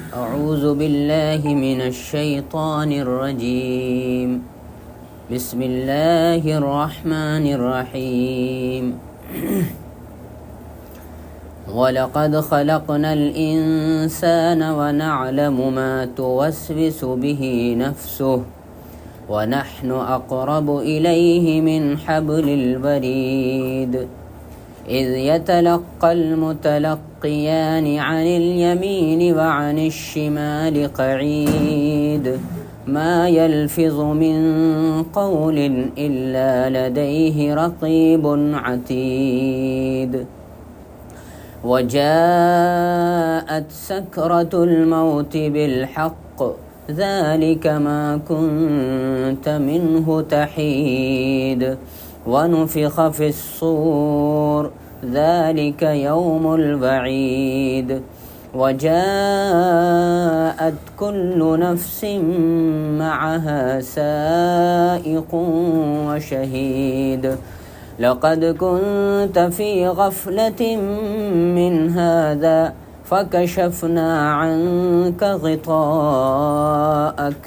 أعوذ بالله من الشيطان الرجيم. بسم الله الرحمن الرحيم. وَلَقَدْ خَلَقْنَا الْإِنسَانَ وَنَعْلَمُ مَا تُوَسْوِسُ بِهِ نَفْسُهُ وَنَحْنُ أَقْرَبُ إِلَيْهِ مِنْ حَبْلِ الْوَرِيدِ إِذْ يَتَلَقَّى الْمُتَلَقِّيَانِ عَنِ الْيَمِينِ وَعَنِ الشِّمَالِ قَعِيدٌ مَا يَلْفِظُ مِنْ قَوْلٍ إِلَّا لَدَيْهِ رَقِيبٌ عَتِيدٌ. وَجَاءَتْ سَكْرَةُ الْمَوْتِ بِالْحَقِّ ذَلِكَ مَا كُنْتَ مِنْهُ تَحِيدُ وَنُفِخَ فِي الصُّورِ ذَلِكَ يَوْمُ الْوَعِيدِ وَجَاءَتْ كُلُّ نَفْسٍ مَعَهَا سَائِقٌ وَشَهِيدٌ لَقَدْ كُنْتَ فِي غَفْلَةٍ مِّنْ هَذَا فَكَشَفْنَا عَنْكَ غِطَاءَكَ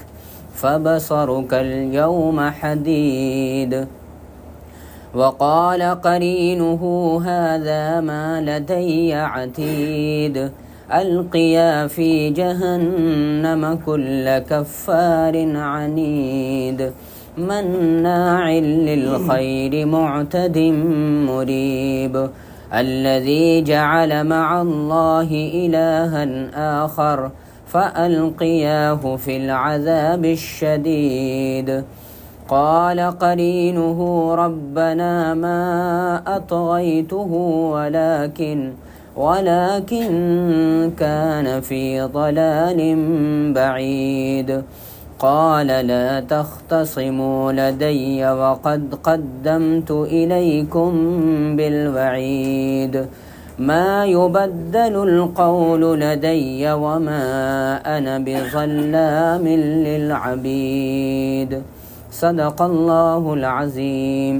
فَبَصَرُكَ الْيَوْمَ حَدِيدٌ. وَقَالَ قَرِينُهُ هَذَا مَا لَدَيَّ عَتِيدٌ أَلْقِيَا فِي جَهَنَّمَ كُلَّ كَفَّارٍ عَنِيدٍ مَّنَّاعٍ لِلْخَيْرِ مُعْتَدٍ مُّرِيبٍ الَّذِي جَعَلَ مَعَ اللَّهِ إِلَٰهًا آخَرَ فَأَلْقِيَاهُ فِي الْعَذَابِ الشَّدِيدِ. قَالَ قَرِينُهُ رَبَّنَا مَا أَطْغَيْتُهُ وَلَٰكِن كَانَ فِي ضَلَالٍ بَعِيدٍ. قَالَ لَا تَخْتَصِمُوا لَدَيَّ وَقَدْ قَدَّمْتُ إِلَيْكُمْ بِالْوَعِيدِ مَا يُبَدَّلُ الْقَوْلُ لَدَيَّ وَمَا أَنَا بِظَلَّامٍ لِلْعَبِيدِ. صدق اللہ العظیم.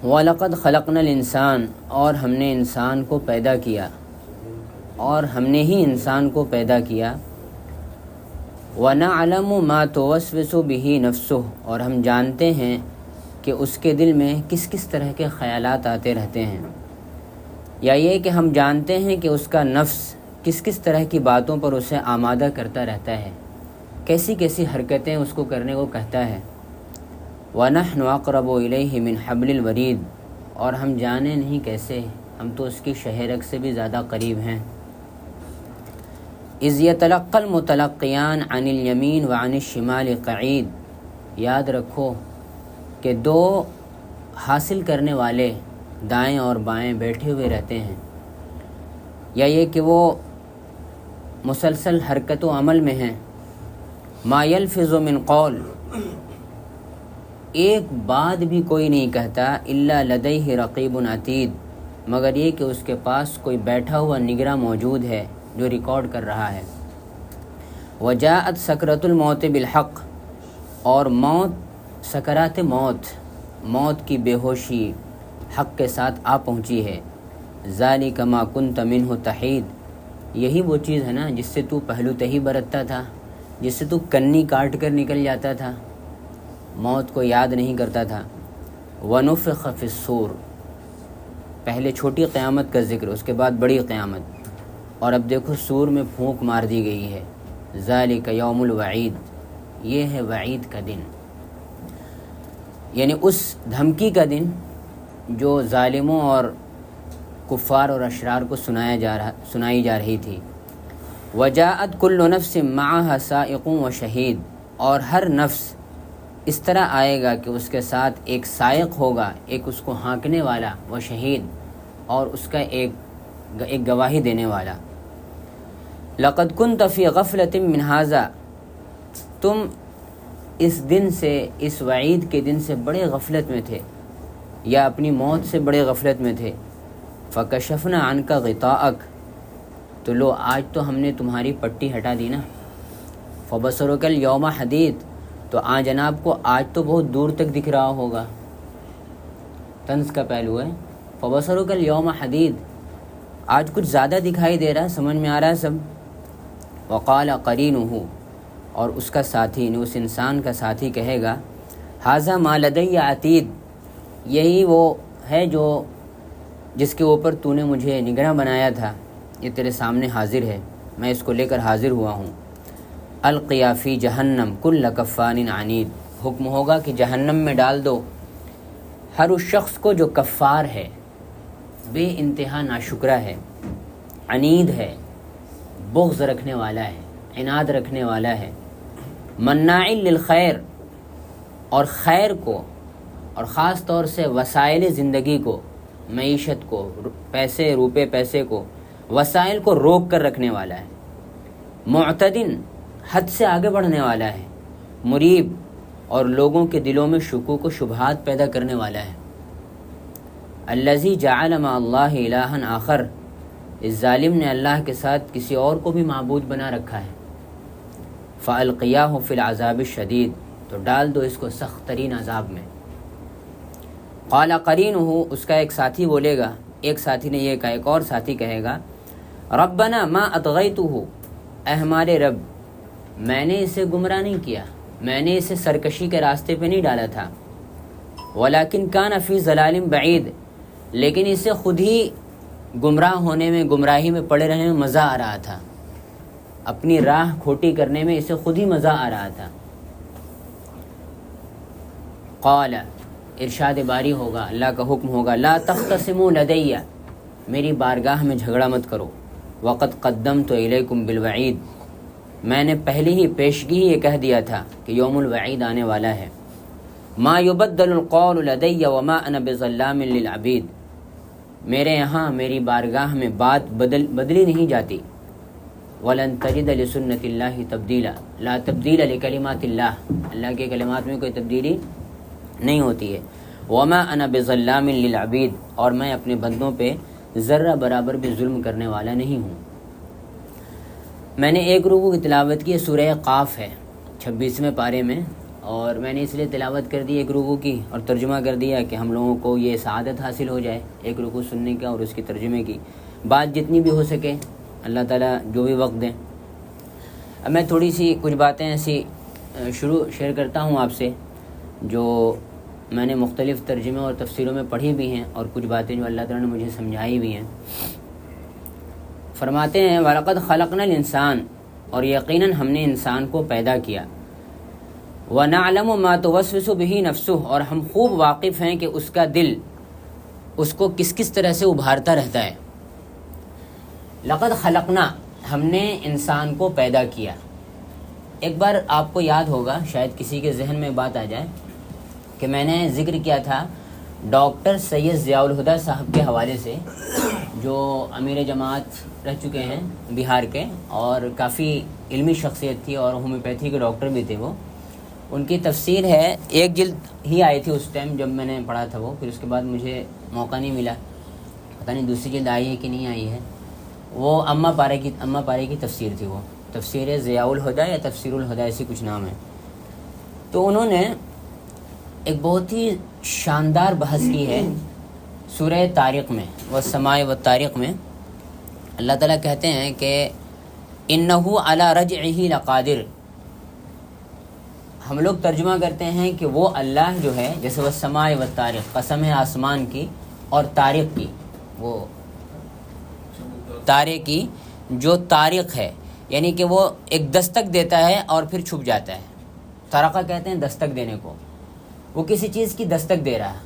وَلَقَدْ خَلَقْنَا الْإِنسَانَ اور ہم نے انسان کو پیدا کیا، اور ہم نے ہی انسان کو پیدا کیا. وَنَعْلَمُ مَا تُوَسْوِسُ بِهِ نَفْسُهُ اور ہم جانتے ہیں کہ اس کے دل میں کس کس طرح کے خیالات آتے رہتے ہیں، یا یہ کہ ہم جانتے ہیں کہ اس کا نفس کس کس طرح کی باتوں پر اسے آمادہ کرتا رہتا ہے، کیسی کیسی حرکتیں اس کو کرنے کو کہتا ہے. وَنَحْنُ أَقْرَبُ إِلَيْهِ مِنْ حَبْلِ الْوَرِيدِ اور ہم جانے نہیں کیسے، ہم تو اس کی شہرگ سے بھی زیادہ قریب ہیں. اِذْ يَتَلَقَّى الْمُتَلَقِّيَانِ عَنِ الْيَمِينِ وَعَنِ الشِّمَالِ قَعِيدٌ یاد رکھو کہ دو حاصل کرنے والے دائیں اور بائیں بیٹھے ہوئے رہتے ہیں، یا یہ کہ وہ مسلسل حرکت و عمل میں ہیں. ما يلفظ من قول ایک بات بھی کوئی نہیں کہتا، الا لدیہ رقیب عتید مگر یہ کہ اس کے پاس کوئی بیٹھا ہوا نگراں موجود ہے جو ریکارڈ کر رہا ہے. وجاءت سکرۃ الموت بالحق اور موت، سکرات موت کی بے ہوشی حق کے ساتھ آ پہنچی ہے. ذالک ما کنت منہ تحید یہی وہ چیز ہے نا جس سے تو پہلو تہی برتتا تھا، جس سے تو کنی کاٹ کر نکل جاتا تھا، موت کو یاد نہیں کرتا تھا. وَنُفِخَ فِي الصُّورِ پہلے چھوٹی قیامت کا ذکر، اس کے بعد بڑی قیامت، اور اب دیکھو سور میں پھونک مار دی گئی ہے. ذَلِكَ يَوْمُ الْوَعِيدِ یہ ہے وعید کا دن، یعنی اس دھمکی کا دن جو ظالموں اور کفار اور اشرار کو سنائی جا رہی تھی. وجاءت کل نفس معها سائق و شہید اور ہر نفس اس طرح آئے گا کہ اس کے ساتھ ایک سائق ہوگا، ایک اس کو ہانکنے والا، وہ شہید اور اس کا ایک گواہی دینے والا. لقد كنت في غفلة من هذا تم اس دن سے، اس وعید کے دن سے بڑے غفلت میں تھے، یا اپنی موت سے بڑے غفلت میں تھے. فکشفنا عنک غطاءک تو لو آج تو ہم نے تمہاری پٹی ہٹا دی نا. فبصرک الیوم حدید تو جناب کو آج تو بہت دور تک دکھ رہا ہوگا. طنز کا پہلو ہے. فبصرک الیوم حدید آج کچھ زیادہ دکھائی دے رہا ہے، سمجھ میں آ رہا ہے سب. وقال قرینہ، اور اس کا ساتھی یعنی اس انسان کا ساتھی کہے گا ھذا ما لدی عتید، یہی وہ ہے جو جس کے اوپر تو نے مجھے نگراں بنایا تھا، یہ تیرے سامنے حاضر ہے، میں اس کو لے کر حاضر ہوا ہوں۔ القیا فی جہنم کل کفار عنید، حکم ہوگا کہ جہنم میں ڈال دو ہر اس شخص کو جو کفار ہے، بے انتہا ناشکرہ ہے، عنید ہے، بغض رکھنے والا ہے، عناد رکھنے والا ہے، مناع للخیر، اور خیر کو اور خاص طور سے وسائل زندگی کو، معیشت کو، پیسے روپے پیسے کو، وسائل کو روک کر رکھنے والا ہے، معتدن، حد سے آگے بڑھنے والا ہے، مریب، اور لوگوں کے دلوں میں شکوک و شبہات پیدا کرنے والا ہے۔ الذی جعل مع اللہ الہا آخر، اس ظالم نے اللہ کے ساتھ کسی اور کو بھی معبود بنا رکھا ہے۔ فالقیاہ فی العذاب الشدید، تو ڈال دو اس کو سخت ترین عذاب میں۔ قال قرینہ، اس کا ایک ساتھی بولے گا، ایک ساتھی نے یہ کہا، ایک اور ساتھی کہے گا ربنا ما اطغیتہ، اے ہمارے رب میں نے اسے گمراہ نہیں کیا، میں نے اسے سرکشی کے راستے پہ نہیں ڈالا تھا، ولکن کان فی ضلال بعید، لیکن اسے خود ہی گمراہ ہونے میں، گمراہی میں پڑے رہنے میں مزہ آ رہا تھا، اپنی راہ کھوٹی کرنے میں اسے خود ہی مزہ آ رہا تھا۔ قال، ارشاد باری ہوگا، اللہ کا حکم ہوگا، لا تختصموا لدی، میری بارگاہ میں جھگڑا مت کرو، وقد قدمت الیکم بالوعید، میں نے پہلے ہی پیشگی یہ کہہ دیا تھا کہ یوم الوعید آنے والا ہے۔ ما یبدل القول لدی وما انا بظلام للعبید، میرے یہاں میری بارگاہ میں بات بدلی نہیں جاتی۔ ولن تجد لسنت اللہ تبدیلا، لا تبدیل لکلمات اللہ، اللہ کے کلمات میں کوئی تبدیلی نہیں ہوتی ہے۔ وما انا بظلام للعبید، اور میں اپنے بندوں پہ ذرہ برابر بھی ظلم کرنے والا نہیں ہوں۔ میں نے ایک رکوع کی تلاوت کی، سورہ قاف ہے 26ویں پارے میں، اور میں نے اس لیے تلاوت کر دی ایک رکوع کی اور ترجمہ کر دیا کہ ہم لوگوں کو یہ سعادت حاصل ہو جائے ایک رکوع سننے کا اور اس کی ترجمے کی، بات جتنی بھی ہو سکے اللہ تعالیٰ جو بھی وقت دیں۔ اب میں تھوڑی سی کچھ باتیں ایسی شیئر کرتا ہوں آپ سے جو میں نے مختلف ترجمے اور تفسیروں میں پڑھی بھی ہیں، اور کچھ باتیں جو اللہ تعالیٰ نے مجھے سمجھائی بھی ہیں۔ فرماتے ہیں وَلَقَدْ خَلَقْنَا الْإِنسَانَ، اور یقیناً ہم نے انسان کو پیدا کیا، وَنَعْلَمُ مَا تُوَسْوِسُ بِهِ نَفْسُهُ، اور ہم خوب واقف ہیں کہ اس کا دل اس کو کس کس طرح سے ابھارتا رہتا ہے۔ لقد خلقنا، ہم نے انسان کو پیدا کیا۔ ایک بار آپ کو یاد ہوگا، شاید کسی کے ذہن میں بات آ جائے کہ میں نے ذکر کیا تھا ڈاکٹر سید ضیاء الہدیٰ صاحب کے حوالے سے، جو امیر جماعت رہ چکے ہیں بہار کے، اور کافی علمی شخصیت تھی اور ہومیوپیتھی کے ڈاکٹر بھی تھے وہ۔ ان کی تفسیر ہے، ایک جلد ہی آئی تھی اس ٹائم جب میں نے پڑھا تھا وہ، پھر اس کے بعد مجھے موقع نہیں ملا، پتہ نہیں دوسری جلد آئی ہے کہ نہیں آئی ہے۔ وہ اماں پارے کی تفسیر تھی، وہ تفسیر ضیاء الہدیٰ یا تفسیر الہدیٰ ایسی کچھ نام ہے۔ تو انہوں نے ایک بہت ہی شاندار بحث کی ہے سورہ طارق میں، والسماء والطارق میں۔ اللہ تعالیٰ کہتے ہیں کہ انہ علی رجعہ لقادر، ہم لوگ ترجمہ کرتے ہیں کہ وہ اللہ جو ہے، جیسے والسماء والطارق، قسم ہے آسمان کی اور طارق کی، وہ تارے کی جو طارق ہے، یعنی کہ وہ ایک دستک دیتا ہے اور پھر چھپ جاتا ہے۔ طرقہ کہتے ہیں دستک دینے کو، وہ کسی چیز کی دستک دے رہا ہے،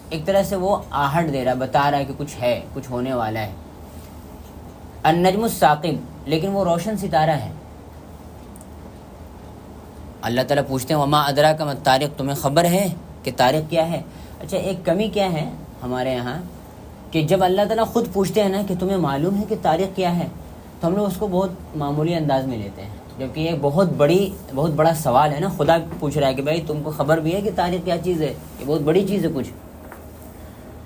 ایک طرح سے وہ آہٹ دے رہا ہے، بتا رہا ہے کہ کچھ ہے، کچھ ہونے والا ہے۔ النجم الثاقب، لیکن وہ روشن ستارہ ہے۔ اللہ تعالیٰ پوچھتے ہیں وما ادراک ما الطارق، تمہیں خبر ہے کہ طارق کیا ہے؟ اچھا، ایک کمی کیا ہے ہمارے یہاں کہ جب اللہ تعالیٰ خود پوچھتے ہیں نا کہ تمہیں معلوم ہے کہ طارق کیا ہے، تو ہم لوگ اس کو بہت معمولی انداز میں لیتے ہیں، جبکہ یہ بہت بڑا سوال ہے نا۔ خدا پوچھ رہا ہے کہ بھائی تم کو خبر بھی ہے کہ طارق کیا چیز ہے؟ یہ بہت بڑی چیز ہے کچھ۔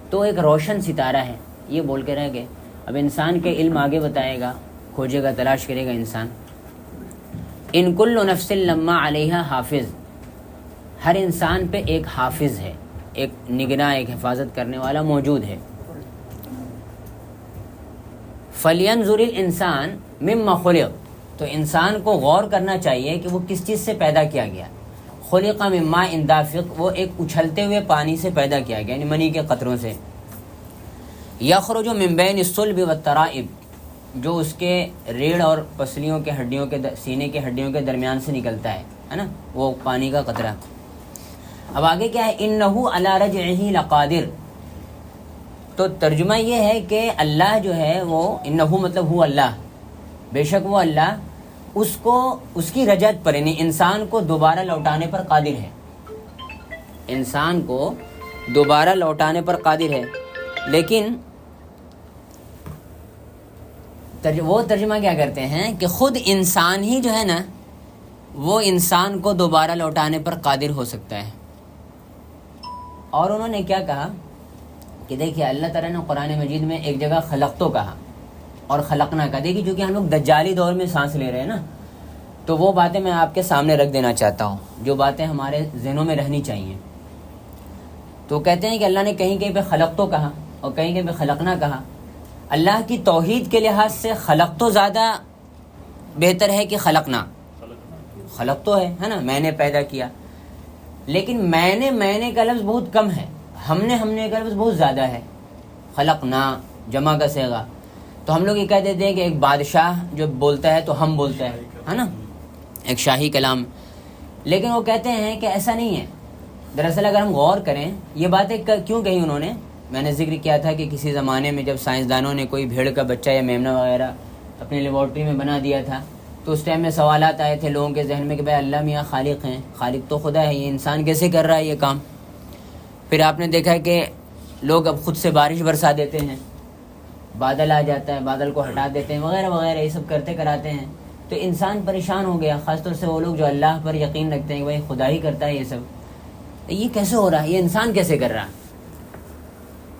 تو ایک روشن ستارہ ہے، یہ بول کے رہ گئے۔ اب انسان کے علم آگے بتائے گا، کھوجے گا، تلاش کرے گا انسان۔ ان کل نفس لما علیہا حافظ، ہر انسان پہ ایک حافظ ہے، ایک نگراں، ایک حفاظت کرنے والا موجود ہے۔ فَلْيَنْظُرِ الْإِنسان مما خلق، تو انسان کو غور کرنا چاہیے کہ وہ کس چیز سے پیدا کیا گیا. خلق من ماء دافق، وہ ایک اچھلتے ہوئے پانی سے پیدا کیا گیا، یعنی منی کے قطروں سے. یخرج من بین الصلب والترائب، جو اس کے ریڑھ اور پسلیوں کے ہڈیوں کے سینے کے ہڈیوں کے درمیان سے نکلتا ہے نا، وہ پانی کا قطرہ. اب آگے کیا ہے، انہ علی رجعہ لقادر. تو ترجمہ یہ ہے کہ اللہ جو ہے وہ انہ مطلب ہو اللہ، بے شک وہ اللہ اس کو اس کی رجعت پر یعنی انسان کو دوبارہ لوٹانے پر قادر ہے، انسان کو دوبارہ لوٹانے پر قادر ہے. لیکن وہ ترجمہ کیا کرتے ہیں کہ خود انسان ہی جو ہے نا وہ انسان کو دوبارہ لوٹانے پر قادر ہو سکتا ہے. اور انہوں نے کیا کہا کہ دیکھیے اللہ تعالیٰ نے قرآن مجید میں ایک جگہ خلق تو کہا اور خلقنا کہا. دیکھیے چونکہ ہم لوگ دجالی دور میں سانس لے رہے ہیں نا، تو وہ باتیں میں آپ کے سامنے رکھ دینا چاہتا ہوں جو باتیں ہمارے ذہنوں میں رہنی چاہیے. تو کہتے ہیں کہ اللہ نے کہیں کہیں پہ خلق تو کہا اور کہیں کہیں پہ خلقنا کہا. اللہ کی توحید کے لحاظ سے خلق تو زیادہ بہتر ہے کہ خلقنا. خلق تو ہے نا، میں نے پیدا کیا، لیکن میں نے کا لفظ بہت کم ہے، ہم نے کا لفظ بہت زیادہ ہے. خلقنا جمع کا صیغہ. تو ہم لوگ یہ کہہ دیتے ہیں کہ ایک بادشاہ جو بولتا ہے تو ہم بولتا ہے نا، ایک شاہی کلام. لیکن وہ کہتے ہیں کہ ایسا نہیں ہے. دراصل اگر ہم غور کریں یہ باتیں کیوں کہیں انہوں نے، میں نے ذکر کیا تھا کہ کسی زمانے میں جب سائنسدانوں نے کوئی بھیڑ کا بچہ یا میمنہ وغیرہ اپنی لیبارٹری میں بنا دیا تھا تو اس ٹائم میں سوالات آئے تھے لوگوں کے ذہن میں کہ بھائی اللہ میاں خالق ہیں، خالق تو خدا ہے، یہ انسان کیسے کر رہا ہے یہ کام. پھر آپ نے دیکھا کہ لوگ اب خود سے بارش برسا دیتے ہیں، بادل آ جاتا ہے، بادل کو ہٹا دیتے ہیں وغیرہ وغیرہ، یہ سب کرتے کراتے ہیں. تو انسان پریشان ہو گیا، خاص طور سے وہ لوگ جو اللہ پر یقین رکھتے ہیں کہ بھائی خدا ہی کرتا ہے یہ سب، یہ کیسے ہو رہا ہے، یہ انسان کیسے کر رہا.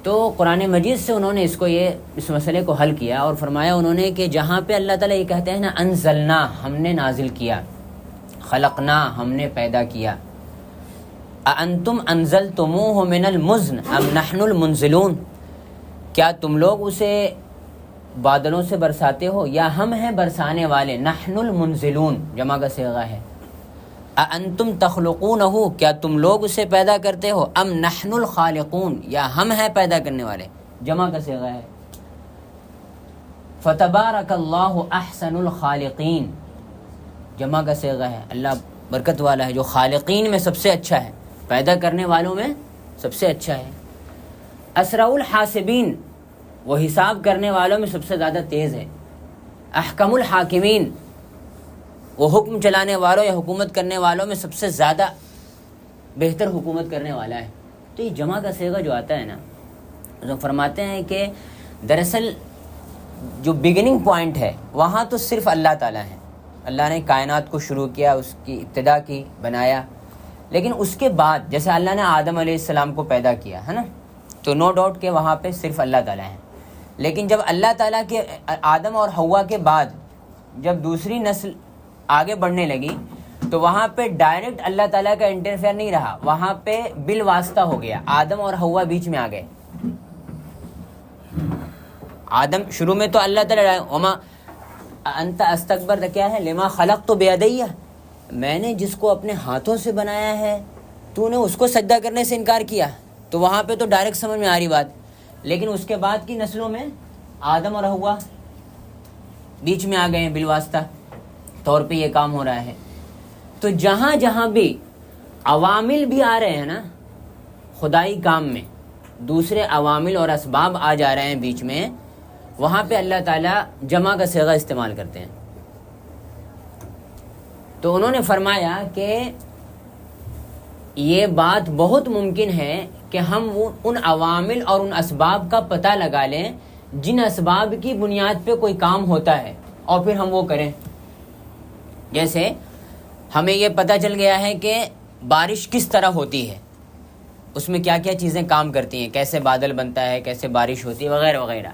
تو قرآن مجید سے انہوں نے اس مسئلے کو حل کیا اور فرمایا انہوں نے کہ جہاں پہ اللہ تعالیٰ یہ کہتے ہیں نا انزلنا ہم نے نازل کیا، خلقنا ہم نے پیدا کیا، اانتم انزلتموہ من المزن ام نحن المنزلون، کیا تم لوگ اسے بادلوں سے برساتے ہو یا ہم ہیں برسانے والے. نحن المنزلون جمع کا صیغہ ہے. اانتم تخلقونہ، کیا تم لوگ اسے پیدا کرتے ہو، ام نحن الخالقون یا ہم ہیں پیدا کرنے والے، جمع کا صیغہ ہے. فتبارک اللہ احسن الخالقین جمع کا صیغہ ہے. اللہ برکت والا ہے جو خالقین میں سب سے اچھا ہے، پیدا کرنے والوں میں سب سے اچھا ہے. اسرع الحاسبین، وہ حساب کرنے والوں میں سب سے زیادہ تیز ہے. احکم الحاکمین، وہ حکم چلانے والوں یا حکومت کرنے والوں میں سب سے زیادہ بہتر حکومت کرنے والا ہے. تو یہ جمع کا صیغہ جو آتا ہے نا، جو فرماتے ہیں کہ دراصل جو بگننگ پوائنٹ ہے وہاں تو صرف اللہ تعالیٰ ہے. اللہ نے کائنات کو شروع کیا، اس کی ابتدا کی، بنایا. لیکن اس کے بعد جیسے اللہ نے آدم علیہ السلام کو پیدا کیا ہے نا، تو نو ڈاؤٹ کہ وہاں پہ صرف اللہ تعالیٰ ہے. لیکن جب اللہ تعالیٰ کے آدم اور حوا کے بعد جب دوسری نسل آگے بڑھنے لگی تو وہاں پہ ڈائریکٹ اللہ تعالیٰ کا انٹرفیئر نہیں رہا، وہاں پہ بالواسطہ ہو گیا. آدم اور حوا بیچ میں آ گئے. آدم شروع میں تو اللہ تعالیٰ وما انت استکبر کیا ہے لما خلقت بیدیہ، میں نے جس کو اپنے ہاتھوں سے بنایا ہے تو نے اس کو سجدہ کرنے سے انکار کیا. تو وہاں پہ تو ڈائریکٹ سمجھ میں آ رہی بات. لیکن اس کے بعد کی نسلوں میں آدم اور حوا بیچ میں آ گئے ہیں، بالواسطہ طور پہ یہ کام ہو رہا ہے. تو جہاں جہاں بھی عوامل بھی آ رہے ہیں نا خدائی کام میں، دوسرے عوامل اور اسباب آ جا رہے ہیں بیچ میں، وہاں پہ اللہ تعالیٰ جمع کا صیغہ استعمال کرتے ہیں. تو انہوں نے فرمایا کہ یہ بات بہت ممکن ہے کہ ہم ان عوامل اور ان اسباب کا پتہ لگا لیں جن اسباب کی بنیاد پہ کوئی کام ہوتا ہے اور پھر ہم وہ کریں. جیسے ہمیں یہ پتہ چل گیا ہے کہ بارش کس طرح ہوتی ہے، اس میں کیا کیا چیزیں کام کرتی ہیں، کیسے بادل بنتا ہے، کیسے بارش ہوتی ہے وغیرہ وغیرہ.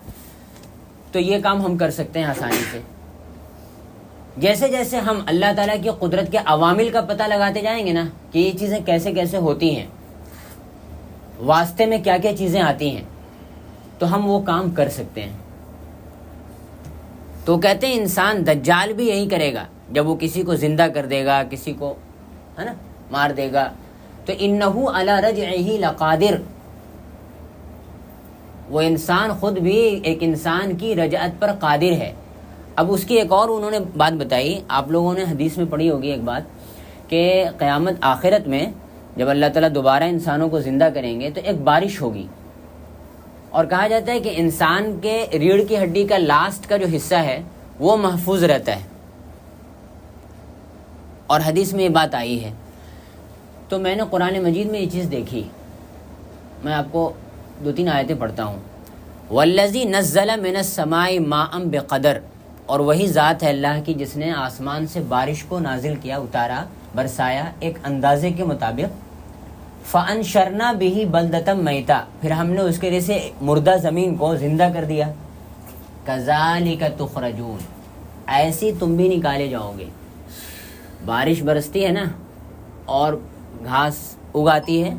تو یہ کام ہم کر سکتے ہیں آسانی سے. جیسے جیسے ہم اللہ تعالیٰ کی قدرت کے عوامل کا پتہ لگاتے جائیں گے نا کہ یہ چیزیں کیسے کیسے ہوتی ہیں، واسطے میں کیا کیا چیزیں آتی ہیں، تو ہم وہ کام کر سکتے ہیں. تو کہتے ہیں انسان دجال بھی یہی کرے گا، جب وہ کسی کو زندہ کر دے گا، کسی کو ہے نا مار دے گا، تو انہو علی رجعہ لقادر، وہ انسان خود بھی ایک انسان کی رجعت پر قادر ہے۔ اب اس کی ایک اور انہوں نے بات بتائی، آپ لوگوں نے حدیث میں پڑھی ہوگی ایک بات، کہ قیامت آخرت میں جب اللہ تعالیٰ دوبارہ انسانوں کو زندہ کریں گے تو ایک بارش ہوگی، اور کہا جاتا ہے کہ انسان کے ریڑھ کی ہڈی کا لاسٹ کا جو حصہ ہے وہ محفوظ رہتا ہے، اور حدیث میں یہ بات آئی ہے۔ تو میں نے قرآن مجید میں یہ چیز دیکھی، میں آپ کو 2-3 آیتیں پڑھتا ہوں۔ والذی نزل من السماء ماء بقدر، اور وہی ذات ہے اللہ کی جس نے آسمان سے بارش کو نازل کیا، اتارا، برسایا ایک اندازے کے مطابق۔ فانشرنا به بلدۃ میتا، پھر ہم نے اس کے ذریعے سے مردہ زمین کو زندہ کر دیا۔ کذالک تخرجون، ایسی تم بھی نکالے جاؤ گے۔ بارش برستی ہے نا اور گھاس اگاتی ہے،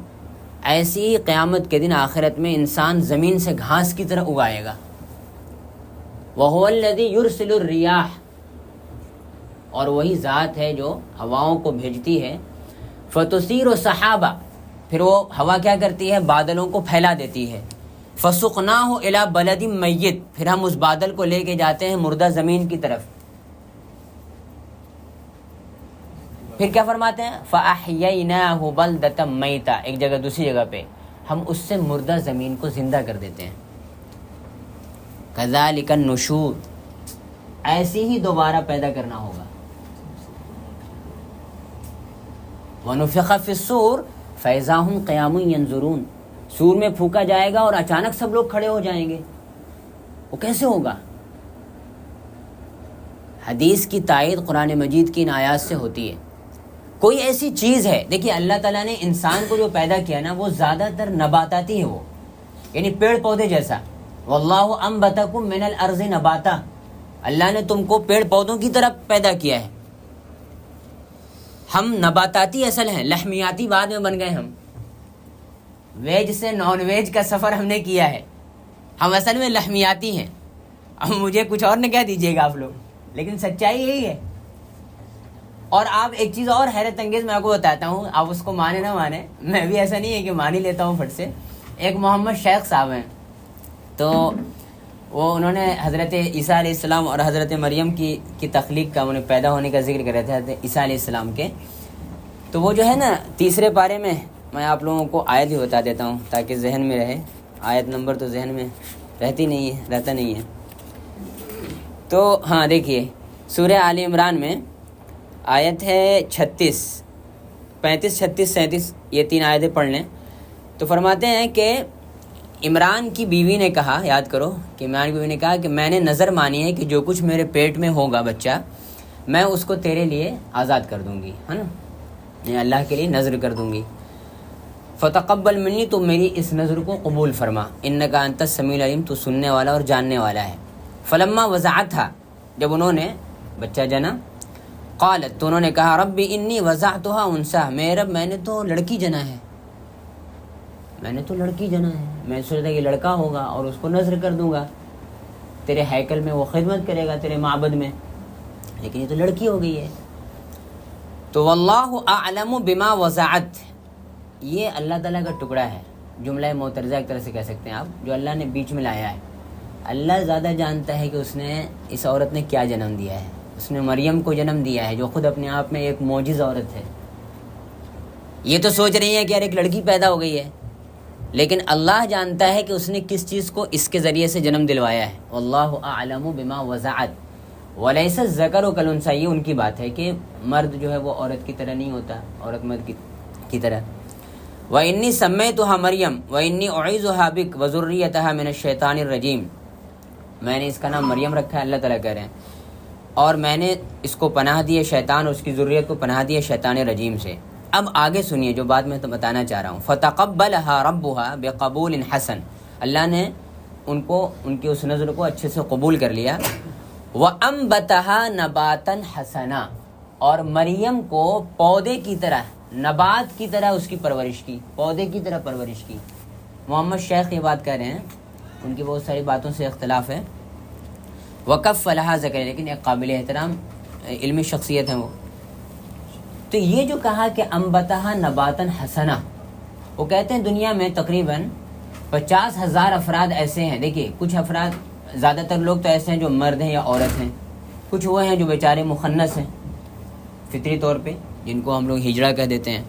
ایسی ہی قیامت کے دن آخرت میں انسان زمین سے گھاس کی طرح اگائے گا۔ وَهُوَ الَّذِي يُرْسِلُ الرِّيَاحَ، اور وہی ذات ہے جو ہواؤں کو بھیجتی ہے۔ فَتُثِيرُ سَحَابًا، پھر وہ ہوا کیا کرتی ہے؟ بادلوں کو پھیلا دیتی ہے۔ فَسُقْنَاهُ إِلَى بَلَدٍ مَيِّتٍ، پھر ہم اس بادل کو لے کے جاتے ہیں مردہ زمین کی طرف۔ پھر کیا فرماتے ہیں؟ فَأَحْيَيْنَاهُ بَلْدَةً مَيْتًا، ایک جگہ دوسری جگہ پہ ہم اس سے مردہ زمین کو زندہ کر دیتے ہیں۔ کذالک النشور، ایسی ہی دوبارہ پیدا کرنا ہوگا۔ ونفخ فی الصور فاذا هم قیام ینظرون، سور میں پھونکا جائے گا اور اچانک سب لوگ کھڑے ہو جائیں گے۔ وہ کیسے ہوگا؟ حدیث کی تائید قرآن مجید کی ان آیات سے ہوتی ہے۔ کوئی ایسی چیز ہے، دیکھیے اللہ تعالیٰ نے انسان کو جو پیدا کیا نا وہ زیادہ تر نباتاتی ہے، وہ یعنی پیڑ پودے جیسا۔ واللہ انبتکم من الارض نباتا، اللہ نے تم کو پیڑ پودوں کی طرح پیدا کیا ہے۔ ہم نباتاتی اصل ہیں، لحمیاتی بعد میں بن گئے۔ ہم ویج سے نان ویج کا سفر ہم نے کیا ہے، ہم اصل میں لحمیاتی ہیں۔ اب مجھے کچھ اور نہ کہہ دیجیے گا آپ لوگ، لیکن سچائی یہی ہے۔ اور آپ ایک چیز اور حیرت انگیز میں آپ کو بتاتا ہوں، آپ اس کو مانے نہ مانے، میں بھی ایسا نہیں ہے کہ مان ہی لیتا ہوں پھٹ سے۔ ایک محمد شیخ صاحب ہیں، تو وہ انہوں نے حضرت عیسیٰ علیہ السلام اور حضرت مریم کی تخلیق کا، انہیں پیدا ہونے کا ذکر کر رہے تھے حضرت عیسیٰ علیہ السلام کے۔ تو وہ جو ہے نا 3 پارے میں، میں آپ لوگوں کو آیت بھی بتا دیتا ہوں تاکہ ذہن میں رہے، آیت نمبر تو ذہن میں رہتا نہیں ہے۔ تو ہاں دیکھیے سورہ آل عمران میں آیت ہے 35، 36، 37، یہ 3 آیتیں پڑھ لیں تو فرماتے ہیں کہ عمران کی بیوی نے کہا، یاد کرو کہ عمران کی بیوی نے کہا کہ میں نے نظر مانی ہے کہ جو کچھ میرے پیٹ میں ہوگا بچہ، میں اس کو تیرے لیے آزاد کر دوں گی، ہے نا، میں اللہ کے لیے نظر کر دوں گی۔ فتقبل منی، تو میری اس نظر کو قبول فرما، انک انت السمیع العلیم، تو سننے والا اور جاننے والا ہے۔ فلما وضعتها، جب انہوں نے بچہ جنا، قالت، تو انہوں نے کہا ربی انی وضعتها انثى، میرے رب میں نے تو لڑکی جنا ہے، میں نے تو لڑکی جنا ہے، میں سوچا تھا کہ لڑکا ہوگا اور اس کو نذر کر دوں گا، تیرے ہیکل میں وہ خدمت کرے گا، تیرے معبد میں، لیکن یہ تو لڑکی ہو گئی ہے۔ تو واللہ اعلم بما وضعت، یہ اللہ تعالیٰ کا ٹکڑا ہے، جملہ معترضہ ایک طرح سے کہہ سکتے ہیں آپ، جو اللہ نے بیچ میں لایا ہے۔ اللہ زیادہ جانتا ہے کہ اس نے، اس عورت نے کیا جنم دیا ہے۔ اس نے مریم کو جنم دیا ہے جو خود اپنے آپ میں ایک معجز عورت ہے۔ یہ تو سوچ رہی ہے کہ یار ایک لڑکی پیدا ہو گئی ہے، لیکن اللہ جانتا ہے کہ اس نے کس چیز کو اس کے ذریعے سے جنم دلوایا ہے۔ واللہ اعلم بما وضعت ولیس الذکر کالانثی، یہ ان کی بات ہے کہ مرد جو ہے وہ عورت کی طرح نہیں ہوتا، عورت مرد کی طرح۔ وانی سمیتها مریم وانی اعیذها بک وذریتها من الشیطان الرجیم، میں نے اس کا نام مریم رکھا ہے، اللہ تعالیٰ کہہ رہے ہیں، اور میں نے اس کو پناہ دی ہے شیطان اور اس کی ذریت کو پناہ دی ہے شیطان رجیم سے۔ اب آگے سنیے جو بات میں تو بتانا چاہ رہا ہوں۔ فتقبلها ربها بقبول حسن، اللہ نے ان کی اس نظر کو اچھے سے قبول کر لیا۔ وانبتها نباتا حسنا، اور مریم کو پودے کی طرح، نبات کی طرح اس کی پرورش کی، پودے کی طرح پرورش کی۔ محمد شیخ یہ بات کہہ رہے ہیں، ان کی بہت ساری باتوں سے اختلاف ہے، وقف لہا ذکر، لیکن ایک قابل احترام علمی شخصیت ہیں وہ. تو یہ جو کہا کہ انبتھا نباتن حسنا، وہ کہتے ہیں دنیا میں تقریباً 50,000 افراد ایسے ہیں. دیکھیے کچھ افراد، زیادہ تر لوگ تو ایسے ہیں جو مرد ہیں یا عورت ہیں، کچھ وہ ہیں جو بیچارے مخنث ہیں فطری طور پہ، جن کو ہم لوگ ہجڑا کہہ دیتے ہیں.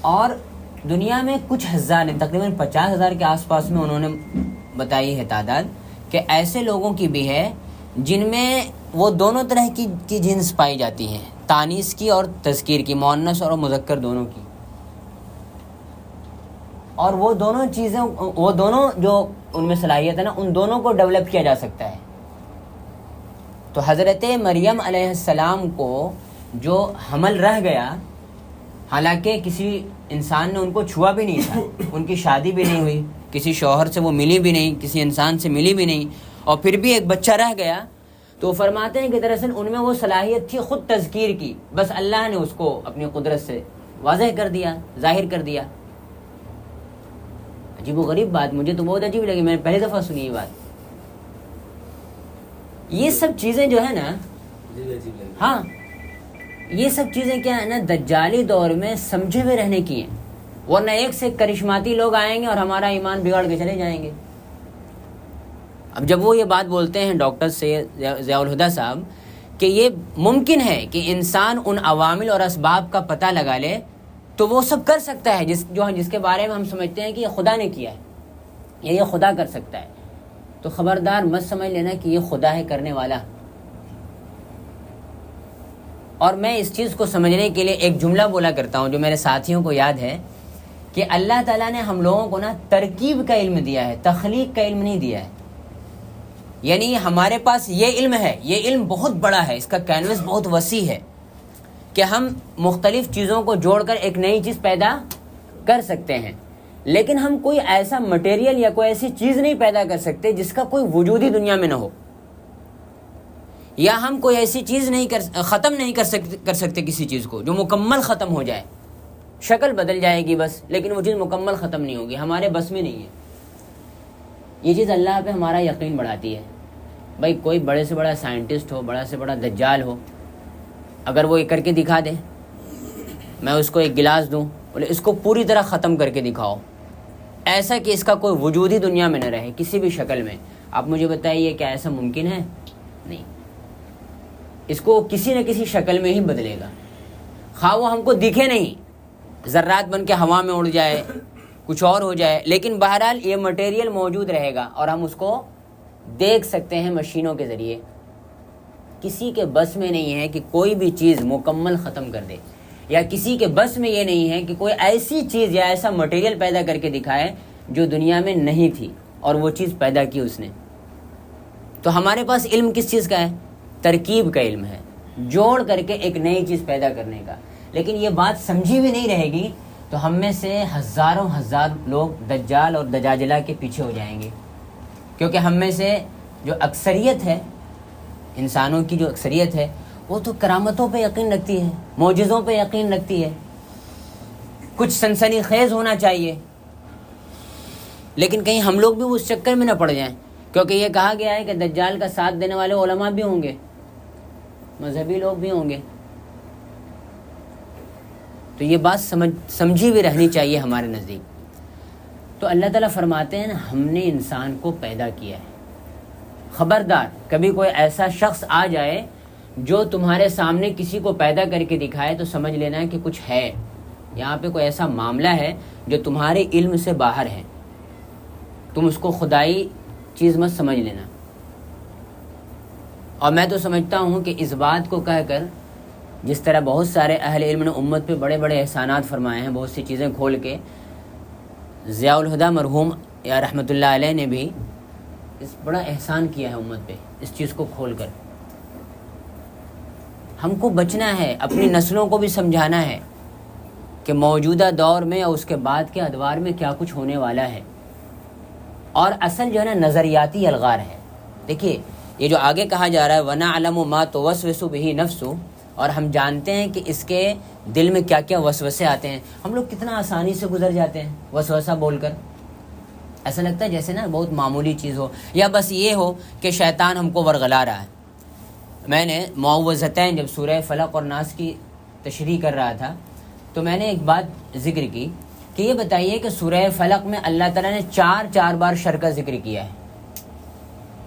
اور دنیا میں کچھ ہزار، تقریباً 50,000 کے آس پاس میں انہوں نے بتائی ہے تعداد، کہ ایسے لوگوں کی بھی ہے جن میں وہ دونوں طرح کی جنس پائی جاتی ہیں، تانیث کی اور تذکیر کی، مؤنث اور مذکر دونوں کی. اور وہ دونوں چیزیں، وہ دونوں جو ان میں صلاحیت ہے نا، ان دونوں کو ڈیولپ کیا جا سکتا ہے. تو حضرت مریم علیہ السلام کو جو حمل رہ گیا، حالانکہ کسی انسان نے ان کو چھوا بھی نہیں تھا، ان کی شادی بھی نہیں ہوئی، کسی شوہر سے وہ ملی بھی نہیں، کسی انسان سے ملی بھی نہیں، اور پھر بھی ایک بچہ رہ گیا. تو وہ فرماتے ہیں کہ دراصل ان میں وہ صلاحیت تھی خود تذکیر کی، بس اللہ نے اس کو اپنی قدرت سے واضح کر دیا، ظاہر کر دیا. عجیب و غریب بات، مجھے تو بہت عجیب لگی، میں نے پہلی دفعہ سنی یہ بات. یہ سب چیزیں جو ہے نا، ہاں یہ سب چیزیں کیا ہے نا، دجالی دور میں سمجھے ہوئے رہنے کی ہیں، ورنہ ایک سے کرشماتی لوگ آئیں گے اور ہمارا ایمان بگاڑ کے چلے جائیں گے. اب جب وہ یہ بات بولتے ہیں ڈاکٹر ضیاء الہدیٰ صاحب کہ یہ ممکن ہے کہ انسان ان عوامل اور اسباب کا پتہ لگا لے تو وہ سب کر سکتا ہے جس کے بارے میں ہم سمجھتے ہیں کہ یہ خدا نے کیا ہے یا یہ خدا کر سکتا ہے، تو خبردار مت سمجھ لینا کہ یہ خدا ہے کرنے والا. اور میں اس چیز کو سمجھنے کے لیے ایک جملہ بولا کرتا ہوں جو میرے ساتھیوں کو یاد ہے، کہ اللہ تعالیٰ نے ہم لوگوں کو نا ترکیب کا علم دیا ہے، تخلیق کا علم نہیں دیا ہے. یعنی ہمارے پاس یہ علم ہے، یہ علم بہت بڑا ہے، اس کا کینوس بہت وسیع ہے کہ ہم مختلف چیزوں کو جوڑ کر ایک نئی چیز پیدا کر سکتے ہیں، لیکن ہم کوئی ایسا مٹیریل یا کوئی ایسی چیز نہیں پیدا کر سکتے جس کا کوئی وجود ہی دنیا میں نہ ہو، یا ہم کوئی ایسی چیز ختم نہیں کر سکتے کسی چیز کو جو مکمل ختم ہو جائے. شکل بدل جائے گی بس، لیکن وہ چیز مکمل ختم نہیں ہوگی، ہمارے بس میں نہیں ہے. یہ چیز اللہ پہ ہمارا یقین بڑھاتی ہے. بھائی کوئی بڑے سے بڑا سائنٹسٹ ہو، بڑا سے بڑا دجال ہو، اگر وہ یہ کر کے دکھا دے، میں اس کو ایک گلاس دوں، بولے اس کو پوری طرح ختم کر کے دکھاؤ، ایسا کہ اس کا کوئی وجود ہی دنیا میں نہ رہے کسی بھی شکل میں، آپ مجھے بتائیے کیا ایسا ممکن ہے؟ نہیں. اس کو کسی نہ کسی شکل میں ہی بدلے گا، خواہ وہ ہم کو دکھے نہیں، ذرات بن کے ہوا میں اڑ جائے، کچھ اور ہو جائے، لیکن بہرحال یہ مٹیریل موجود رہے گا اور ہم اس کو دیکھ سکتے ہیں مشینوں کے ذریعے. کسی کے بس میں نہیں ہے کہ کوئی بھی چیز مکمل ختم کر دے، یا کسی کے بس میں یہ نہیں ہے کہ کوئی ایسی چیز یا ایسا مٹیریل پیدا کر کے دکھائے جو دنیا میں نہیں تھی اور وہ چیز پیدا کی اس نے. تو ہمارے پاس علم کس چیز کا ہے؟ ترکیب کا علم ہے، جوڑ کر کے ایک نئی چیز پیدا کرنے کا. لیکن یہ بات سمجھی بھی نہیں رہے گی تو ہم میں سے ہزاروں ہزار لوگ دجال اور دجاجلہ کے پیچھے ہو جائیں گے، کیونکہ ہم میں سے جو اکثریت ہے، انسانوں کی جو اکثریت ہے، وہ تو کرامتوں پہ یقین رکھتی ہے، معجزوں پہ یقین رکھتی ہے، کچھ سنسنی خیز ہونا چاہیے. لیکن کہیں ہم لوگ بھی اس چکر میں نہ پڑ جائیں، کیونکہ یہ کہا گیا ہے کہ دجال کا ساتھ دینے والے علماء بھی ہوں گے، مذہبی لوگ بھی ہوں گے. تو یہ بات سمجھی بھی رہنی چاہیے ہمارے نزدیک. تو اللہ تعالیٰ فرماتے ہیں ہم نے انسان کو پیدا کیا ہے. خبردار کبھی کوئی ایسا شخص آ جائے جو تمہارے سامنے کسی کو پیدا کر کے دکھائے تو سمجھ لینا ہے کہ کچھ ہے یہاں پہ، کوئی ایسا معاملہ ہے جو تمہارے علم سے باہر ہے، تم اس کو خدائی چیز مت سمجھ لینا. اور میں تو سمجھتا ہوں کہ اس بات کو کہہ کر جس طرح بہت سارے اہل علم نے امت پہ بڑے بڑے احسانات فرمائے ہیں، بہت سی چیزیں کھول کے، ضیاء الہدیٰ مرحوم یا رحمۃ اللہ علیہ نے بھی اس بڑا احسان کیا ہے امت پہ، اس چیز کو کھول کر. ہم کو بچنا ہے، اپنی نسلوں کو بھی سمجھانا ہے کہ موجودہ دور میں اور اس کے بعد کے ادوار میں کیا کچھ ہونے والا ہے. اور اصل جو ہے نا نظریاتی الغار ہے. دیکھیے یہ جو آگے کہا جا رہا ہے وَنَعْلَمُ مَا تُوَسْوِسُ بِهِ نَفْسُ، اور ہم جانتے ہیں کہ اس کے دل میں کیا کیا وسوسے آتے ہیں. ہم لوگ کتنا آسانی سے گزر جاتے ہیں وسوسہ بول کر. ایسا لگتا ہے جیسے نا بہت معمولی چیز ہو، یا بس یہ ہو کہ شیطان ہم کو ورغلا رہا ہے۔ میں نے معوذتین جب سورہ فلق اور ناس کی تشریح کر رہا تھا تو میں نے ایک بات ذکر کی کہ یہ بتائیے کہ سورہ فلق میں اللہ تعالیٰ نے چار بار شر کا ذکر کیا ہے،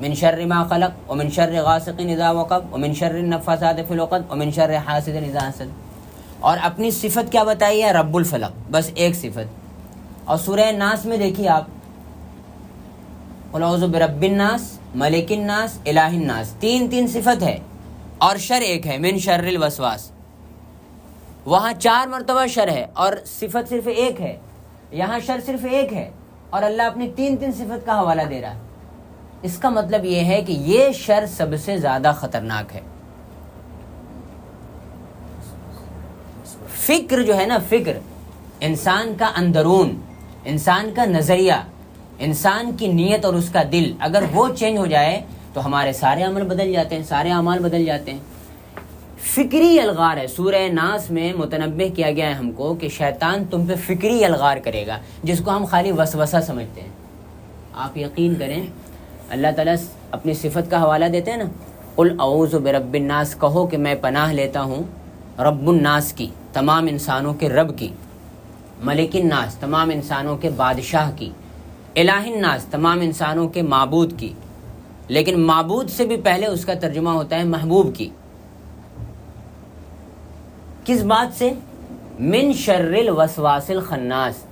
من شر ما خلق ومن شر غاسق اذا وقب ومن شر النفاثات فی العقد ومن شر حاسد اذا حسد، اور اپنی صفت کیا بتائی ہے؟ رب الفلق، بس ایک صفت۔ اور سورہ ناس میں دیکھیے آپ، قل اعوذ برب الناس، ملک الناس، الہ الناس، تین صفت ہے اور شر ایک ہے، من شر الوسواس۔ وہاں 4 مرتبہ شر ہے اور صفت صرف ایک ہے، یہاں شر صرف ایک ہے اور اللہ اپنی تین صفت کا حوالہ دے رہا ہے۔ اس کا مطلب یہ ہے کہ یہ شر سب سے زیادہ خطرناک ہے۔ فکر جو ہے نا، فکر انسان کا اندرون، انسان کا نظریہ، انسان کی نیت اور اس کا دل، اگر وہ چینج ہو جائے تو ہمارے سارے عمل بدل جاتے ہیں، سارے اعمال بدل جاتے ہیں۔ فکری الغار ہے، سورہ ناس میں متنبہ کیا گیا ہے ہم کو کہ شیطان تم پہ فکری الغار کرے گا، جس کو ہم خالی وسوسہ سمجھتے ہیں۔ آپ یقین کریں، اللہ تعالیٰ اپنی صفت کا حوالہ دیتے ہیں نا، قل اعوذ برب الناس، کہو کہ میں پناہ لیتا ہوں رب الناس کی، تمام انسانوں کے رب کی، ملک الناس، تمام انسانوں کے بادشاہ کی، الہ الناس، تمام انسانوں کے معبود کی، لیکن معبود سے بھی پہلے اس کا ترجمہ ہوتا ہے محبوب کی۔ کس بات سے؟ من شر الوسواس الخناس،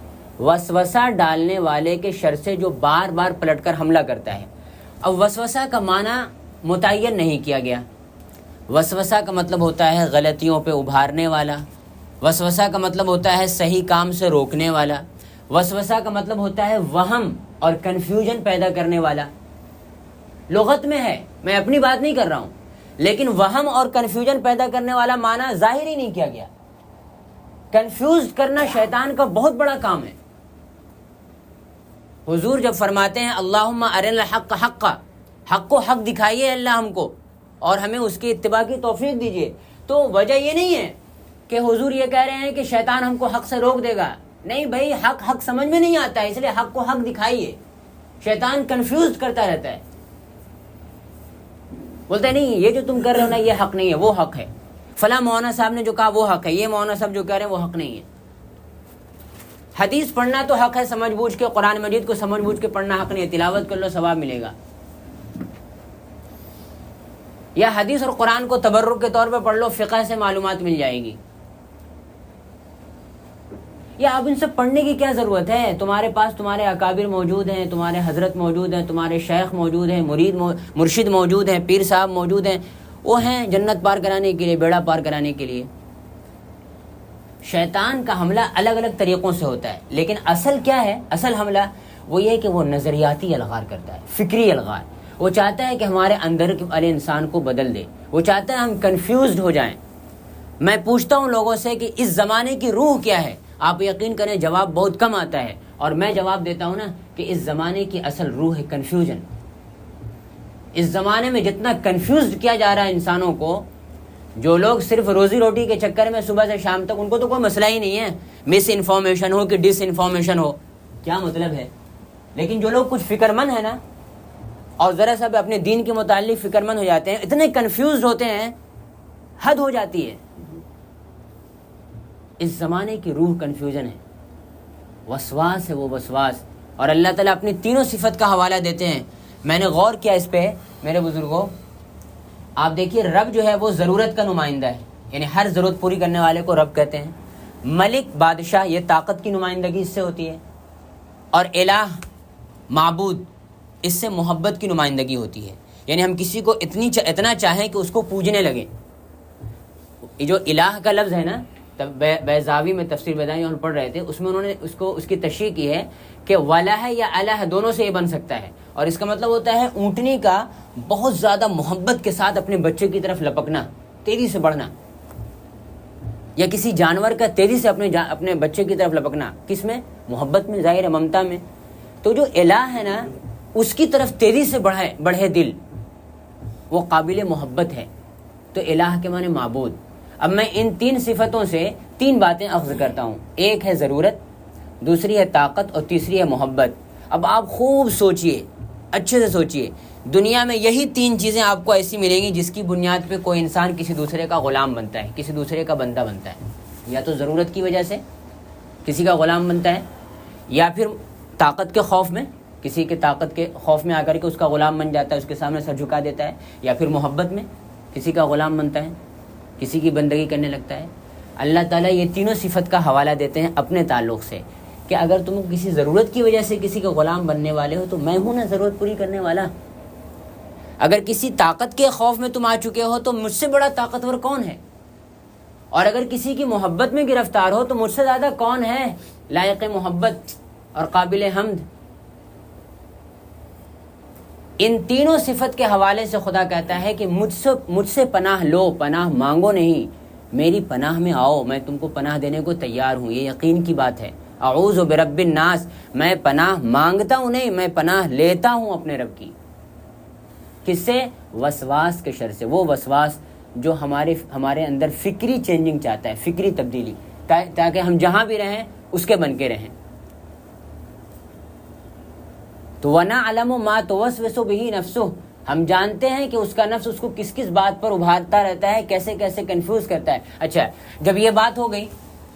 وسوسہ ڈالنے والے کے شر سے جو بار بار پلٹ کر حملہ کرتا ہے۔ اب وسوسہ کا معنی متعین نہیں کیا گیا۔ وسوسہ کا مطلب ہوتا ہے غلطیوں پہ ابھارنے والا، وسوسہ کا مطلب ہوتا ہے صحیح کام سے روکنے والا، وسوسہ کا مطلب ہوتا ہے وہم اور کنفیوژن پیدا کرنے والا۔ لغت میں ہے، میں اپنی بات نہیں کر رہا ہوں، لیکن وہم اور کنفیوژن پیدا کرنے والا معنی ظاہر ہی نہیں کیا گیا۔ کنفیوز کرنا شیطان کا بہت بڑا کام ہے۔ حضور جب فرماتے ہیں اللہم ارنا الحق حقا، حق کو حق دکھائیے اللہ ہم کو اور ہمیں اس کی اتباع کی توفیق دیجیے، تو وجہ یہ نہیں ہے کہ حضور یہ کہہ رہے ہیں کہ شیطان ہم کو حق سے روک دے گا۔ نہیں بھائی، حق سمجھ میں نہیں آتا ہے، اس لیے حق کو حق دکھائیے۔ شیطان کنفیوز کرتا رہتا ہے، بولتا ہے نہیں یہ جو تم کر رہے ہو نا یہ حق نہیں ہے، وہ حق ہے، فلاں مولانا صاحب نے جو کہا وہ حق ہے، یہ مولانا صاحب جو کہہ رہے ہیں وہ حق نہیں ہے۔ حدیث پڑھنا تو حق ہے سمجھ بوجھ کے، قرآن مجید کو سمجھ بوجھ کے پڑھنا حق نہیں ہے، تلاوت کر لو ثواب ملے گا۔ یا حدیث اور قرآن کو تبرک کے طور پہ پڑھ لو، فقہ سے معلومات مل جائے گی۔ یا اب ان سے پڑھنے کی کیا ضرورت ہے؟ تمہارے پاس تمہارے اکابر موجود ہیں، تمہارے حضرت موجود ہیں، تمہارے شیخ موجود ہیں، مرشد موجود ہیں، پیر صاحب موجود ہیں، وہ ہیں جنت پار کرانے کے لیے، بیڑا پار کرانے کے لیے۔ شیطان کا حملہ الگ الگ طریقوں سے ہوتا ہے، لیکن اصل کیا ہے؟ اصل حملہ وہ یہ ہے کہ وہ نظریاتی الغار کرتا ہے، فکری الغار۔ وہ چاہتا ہے کہ ہمارے اندر والے انسان کو بدل دے، وہ چاہتا ہے ہم کنفیوزڈ ہو جائیں۔ میں پوچھتا ہوں لوگوں سے کہ اس زمانے کی روح کیا ہے؟ آپ یقین کریں جواب بہت کم آتا ہے، اور میں جواب دیتا ہوں نا کہ اس زمانے کی اصل روح ہے کنفیوژن۔ اس زمانے میں جتنا کنفیوزڈ کیا جا رہا ہے انسانوں کو، جو لوگ صرف روزی روٹی کے چکر میں صبح سے شام تک، ان کو تو کوئی مسئلہ ہی نہیں ہے، مس انفارمیشن ہو کہ ڈس انفارمیشن ہو، کیا مطلب ہے؟ لیکن جو لوگ کچھ فکر مند ہیں نا، اور ذرا سا بھی اپنے دین کے متعلق فکر مند ہو جاتے ہیں، اتنے کنفیوزڈ ہوتے ہیں، حد ہو جاتی ہے۔ اس زمانے کی روح کنفیوژن ہے، وسواس ہے وہ وسواس۔ اور اللہ تعالیٰ اپنی تینوں صفت کا حوالہ دیتے ہیں۔ میں نے غور کیا اس پہ میرے بزرگوں، آپ دیکھیے رب جو ہے وہ ضرورت کا نمائندہ ہے، یعنی ہر ضرورت پوری کرنے والے کو رب کہتے ہیں۔ ملک، بادشاہ، یہ طاقت کی نمائندگی اس سے ہوتی ہے، اور الہ، معبود، اس سے محبت کی نمائندگی ہوتی ہے، یعنی ہم کسی کو اتنا چاہیں کہ اس کو پوجنے لگیں۔ یہ جو الہ کا لفظ ہے نا، بیضاوی میں تفسیر بیضاوی ہم پڑھ رہے تھے، اس میں انہوں نے اس کی تشریح کی ہے کہ والہ یا الہ دونوں سے یہ بن سکتا ہے، اور اس کا مطلب ہوتا ہے اونٹنی کا بہت زیادہ محبت کے ساتھ اپنے بچے کی طرف لپکنا، تیزی سے بڑھنا، یا کسی جانور کا تیزی سے اپنے بچے کی طرف لپکنا، کس میں؟ محبت میں، ظاہر ہے ممتا میں۔ تو جو الہ ہے نا، اس کی طرف تیزی سے بڑھے دل، وہ قابل محبت ہے۔ تو الہ کے معنی معبود۔ اب میں ان تین صفتوں سے تین باتیں اخذ کرتا ہوں، ایک ہے ضرورت، دوسری ہے طاقت، اور تیسری ہے محبت۔ اب آپ خوب سوچئے، اچھے سے سوچئے، دنیا میں یہی 3 چیزیں آپ کو ایسی ملیں گی جس کی بنیاد پہ کوئی انسان کسی دوسرے کا غلام بنتا ہے، کسی دوسرے کا بندہ بنتا ہے. یا تو ضرورت کی وجہ سے کسی کا غلام بنتا ہے، یا پھر طاقت کے خوف میں، کسی کے طاقت کے خوف میں آ کر کے اس کا غلام بن جاتا ہے، اس کے سامنے سر جھکا دیتا ہے، یا پھر محبت میں کسی کا غلام بنتا ہے، کسی کی بندگی کرنے لگتا ہے. اللہ تعالیٰ یہ تینوں صفت کا حوالہ دیتے ہیں اپنے تعلق سے کہ اگر تم کسی ضرورت کی وجہ سے کسی کا غلام بننے والے ہو تو میں ہوں نا ضرورت پوری کرنے والا. اگر کسی طاقت کے خوف میں تم آ چکے ہو تو مجھ سے بڑا طاقتور کون ہے؟ اور اگر کسی کی محبت میں گرفتار ہو تو مجھ سے زیادہ کون ہے لائق محبت اور قابل حمد؟ ان تینوں صفت کے حوالے سے خدا کہتا ہے کہ مجھ سے پناہ لو، پناہ مانگو نہیں، میری پناہ میں آؤ، میں تم کو پناہ دینے کو تیار ہوں. یہ یقین کی بات ہے. اعوذ برب الناس، میں پناہ مانگتا ہوں نہیں، میں پناہ لیتا ہوں اپنے رب کی. کس سے؟ وسواس کے شر سے. وہ وسواس جو ہمارے اندر فکری چینجنگ چاہتا ہے، فکری تبدیلی، تاکہ ہم جہاں بھی رہیں اس کے بن کے رہیں. تو وَنَعْلَمُ مَا تُوَسْوِسُ بِهِ نَفْسُهُ، ہم جانتے ہیں کہ اس کا نفس اس کو کس کس بات پر ابھارتا رہتا ہے، کیسے کیسے کنفیوز کرتا ہے. اچھا، جب یہ بات ہو گئی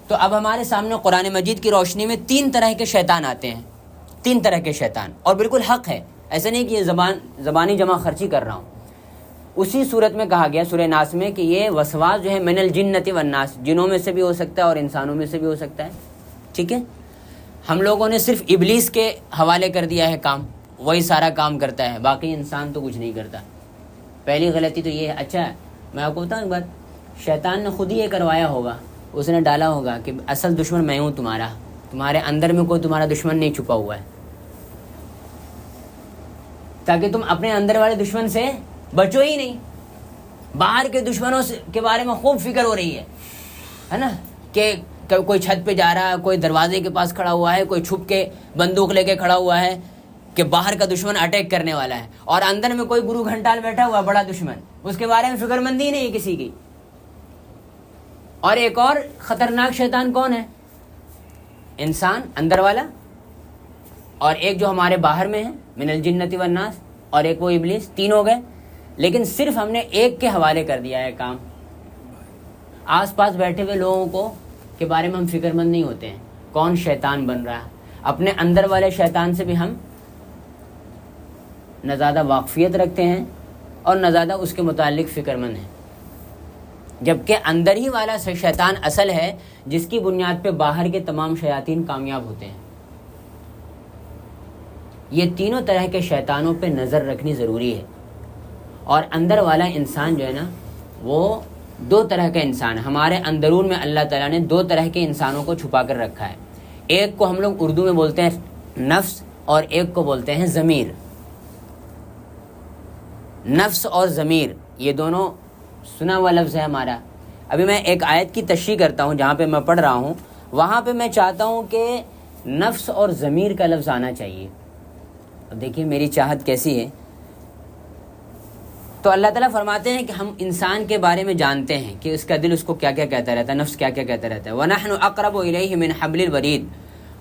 تو اب ہمارے سامنے قرآن مجید کی روشنی میں 3 طرح کے شیطان آتے ہیں. 3 طرح کے شیطان، اور بالکل حق ہے، ایسا نہیں کہ یہ زبانی جمع خرچی کر رہا ہوں. اسی صورت میں کہا گیا سورہ ناس میں کہ یہ وسواس جو ہے من الجنۃ والناس، جنوں میں سے بھی ہو سکتا ہے اور انسانوں میں سے بھی ہو سکتا ہے. ٹھیک ہے، ہم لوگوں نے صرف ابلیس کے حوالے کر دیا ہے کام، وہی سارا کام کرتا ہے، باقی انسان تو کچھ نہیں کرتا. پہلی غلطی تو یہ ہے. اچھا، میں آپ کو بتاؤں ایک بات، شیطان نے خود ہی یہ کروایا ہوگا، اس نے ڈالا ہوگا کہ اصل دشمن میں ہوں تمہارا، تمہارے اندر میں کوئی تمہارا دشمن نہیں چھپا ہوا ہے، تاکہ تم اپنے اندر والے دشمن سے بچو ہی نہیں. باہر کے دشمنوں کے بارے میں خوب فکر ہو رہی ہے نا، کہ کوئی چھت پہ جا رہا ہے، کوئی دروازے کے پاس کھڑا ہوا ہے، کوئی چھپ کے بندوق لے کے کھڑا ہوا ہے کہ باہر کا دشمن اٹیک کرنے والا ہے، اور اندر میں کوئی گرو گھنٹال بیٹھا ہوا بڑا دشمن، اس کے بارے میں فکر مندی نہیں ہے کسی کی. اور ایک اور خطرناک شیطان کون ہے؟ انسان اندر والا، اور ایک جو ہمارے باہر میں ہے من الجنۃ والناس، اور ایک وہ ابلیس. 3 ہو گئے، لیکن صرف ہم نے ایک کے حوالے کر دیا ہے کام. آس پاس بیٹھے ہوئے لوگوں کو کے بارے میں ہم فکر مند نہیں ہوتے ہیں کون شیطان بن رہا ہے. اپنے اندر والے شیطان سے بھی ہم نہ زیادہ واقفیت رکھتے ہیں اور نہ زیادہ اس کے متعلق فکر مند ہیں، جبکہ اندر ہی والا شیطان اصل ہے جس کی بنیاد پہ باہر کے تمام شیاطین کامیاب ہوتے ہیں. یہ تینوں طرح کے شیطانوں پہ نظر رکھنی ضروری ہے. اور اندر والا انسان جو ہے نا، وہ 2 طرح کا انسان ہے. ہمارے اندرون میں اللہ تعالیٰ نے 2 طرح کے انسانوں کو چھپا کر رکھا ہے. ایک کو ہم لوگ اردو میں بولتے ہیں نفس، اور ایک کو بولتے ہیں ضمیر. نفس اور ضمیر یہ دونوں سنا ہوا لفظ ہے ہمارا. ابھی میں ایک آیت کی تشریح کرتا ہوں جہاں پہ میں پڑھ رہا ہوں، وہاں پہ میں چاہتا ہوں کہ نفس اور ضمیر کا لفظ آنا چاہیے. دیکھیے میری چاہت کیسی ہے. تو اللہ تعالیٰ فرماتے ہیں کہ ہم انسان کے بارے میں جانتے ہیں کہ اس کا دل اس کو کیا کیا کہتا رہتا ہے، نفس کیا کیا کہتا رہتا ہے. وَنَحْنُ أَقْرَبُ إِلَيْهِ مِنْ حَبْلِ الْوَرِيدِ،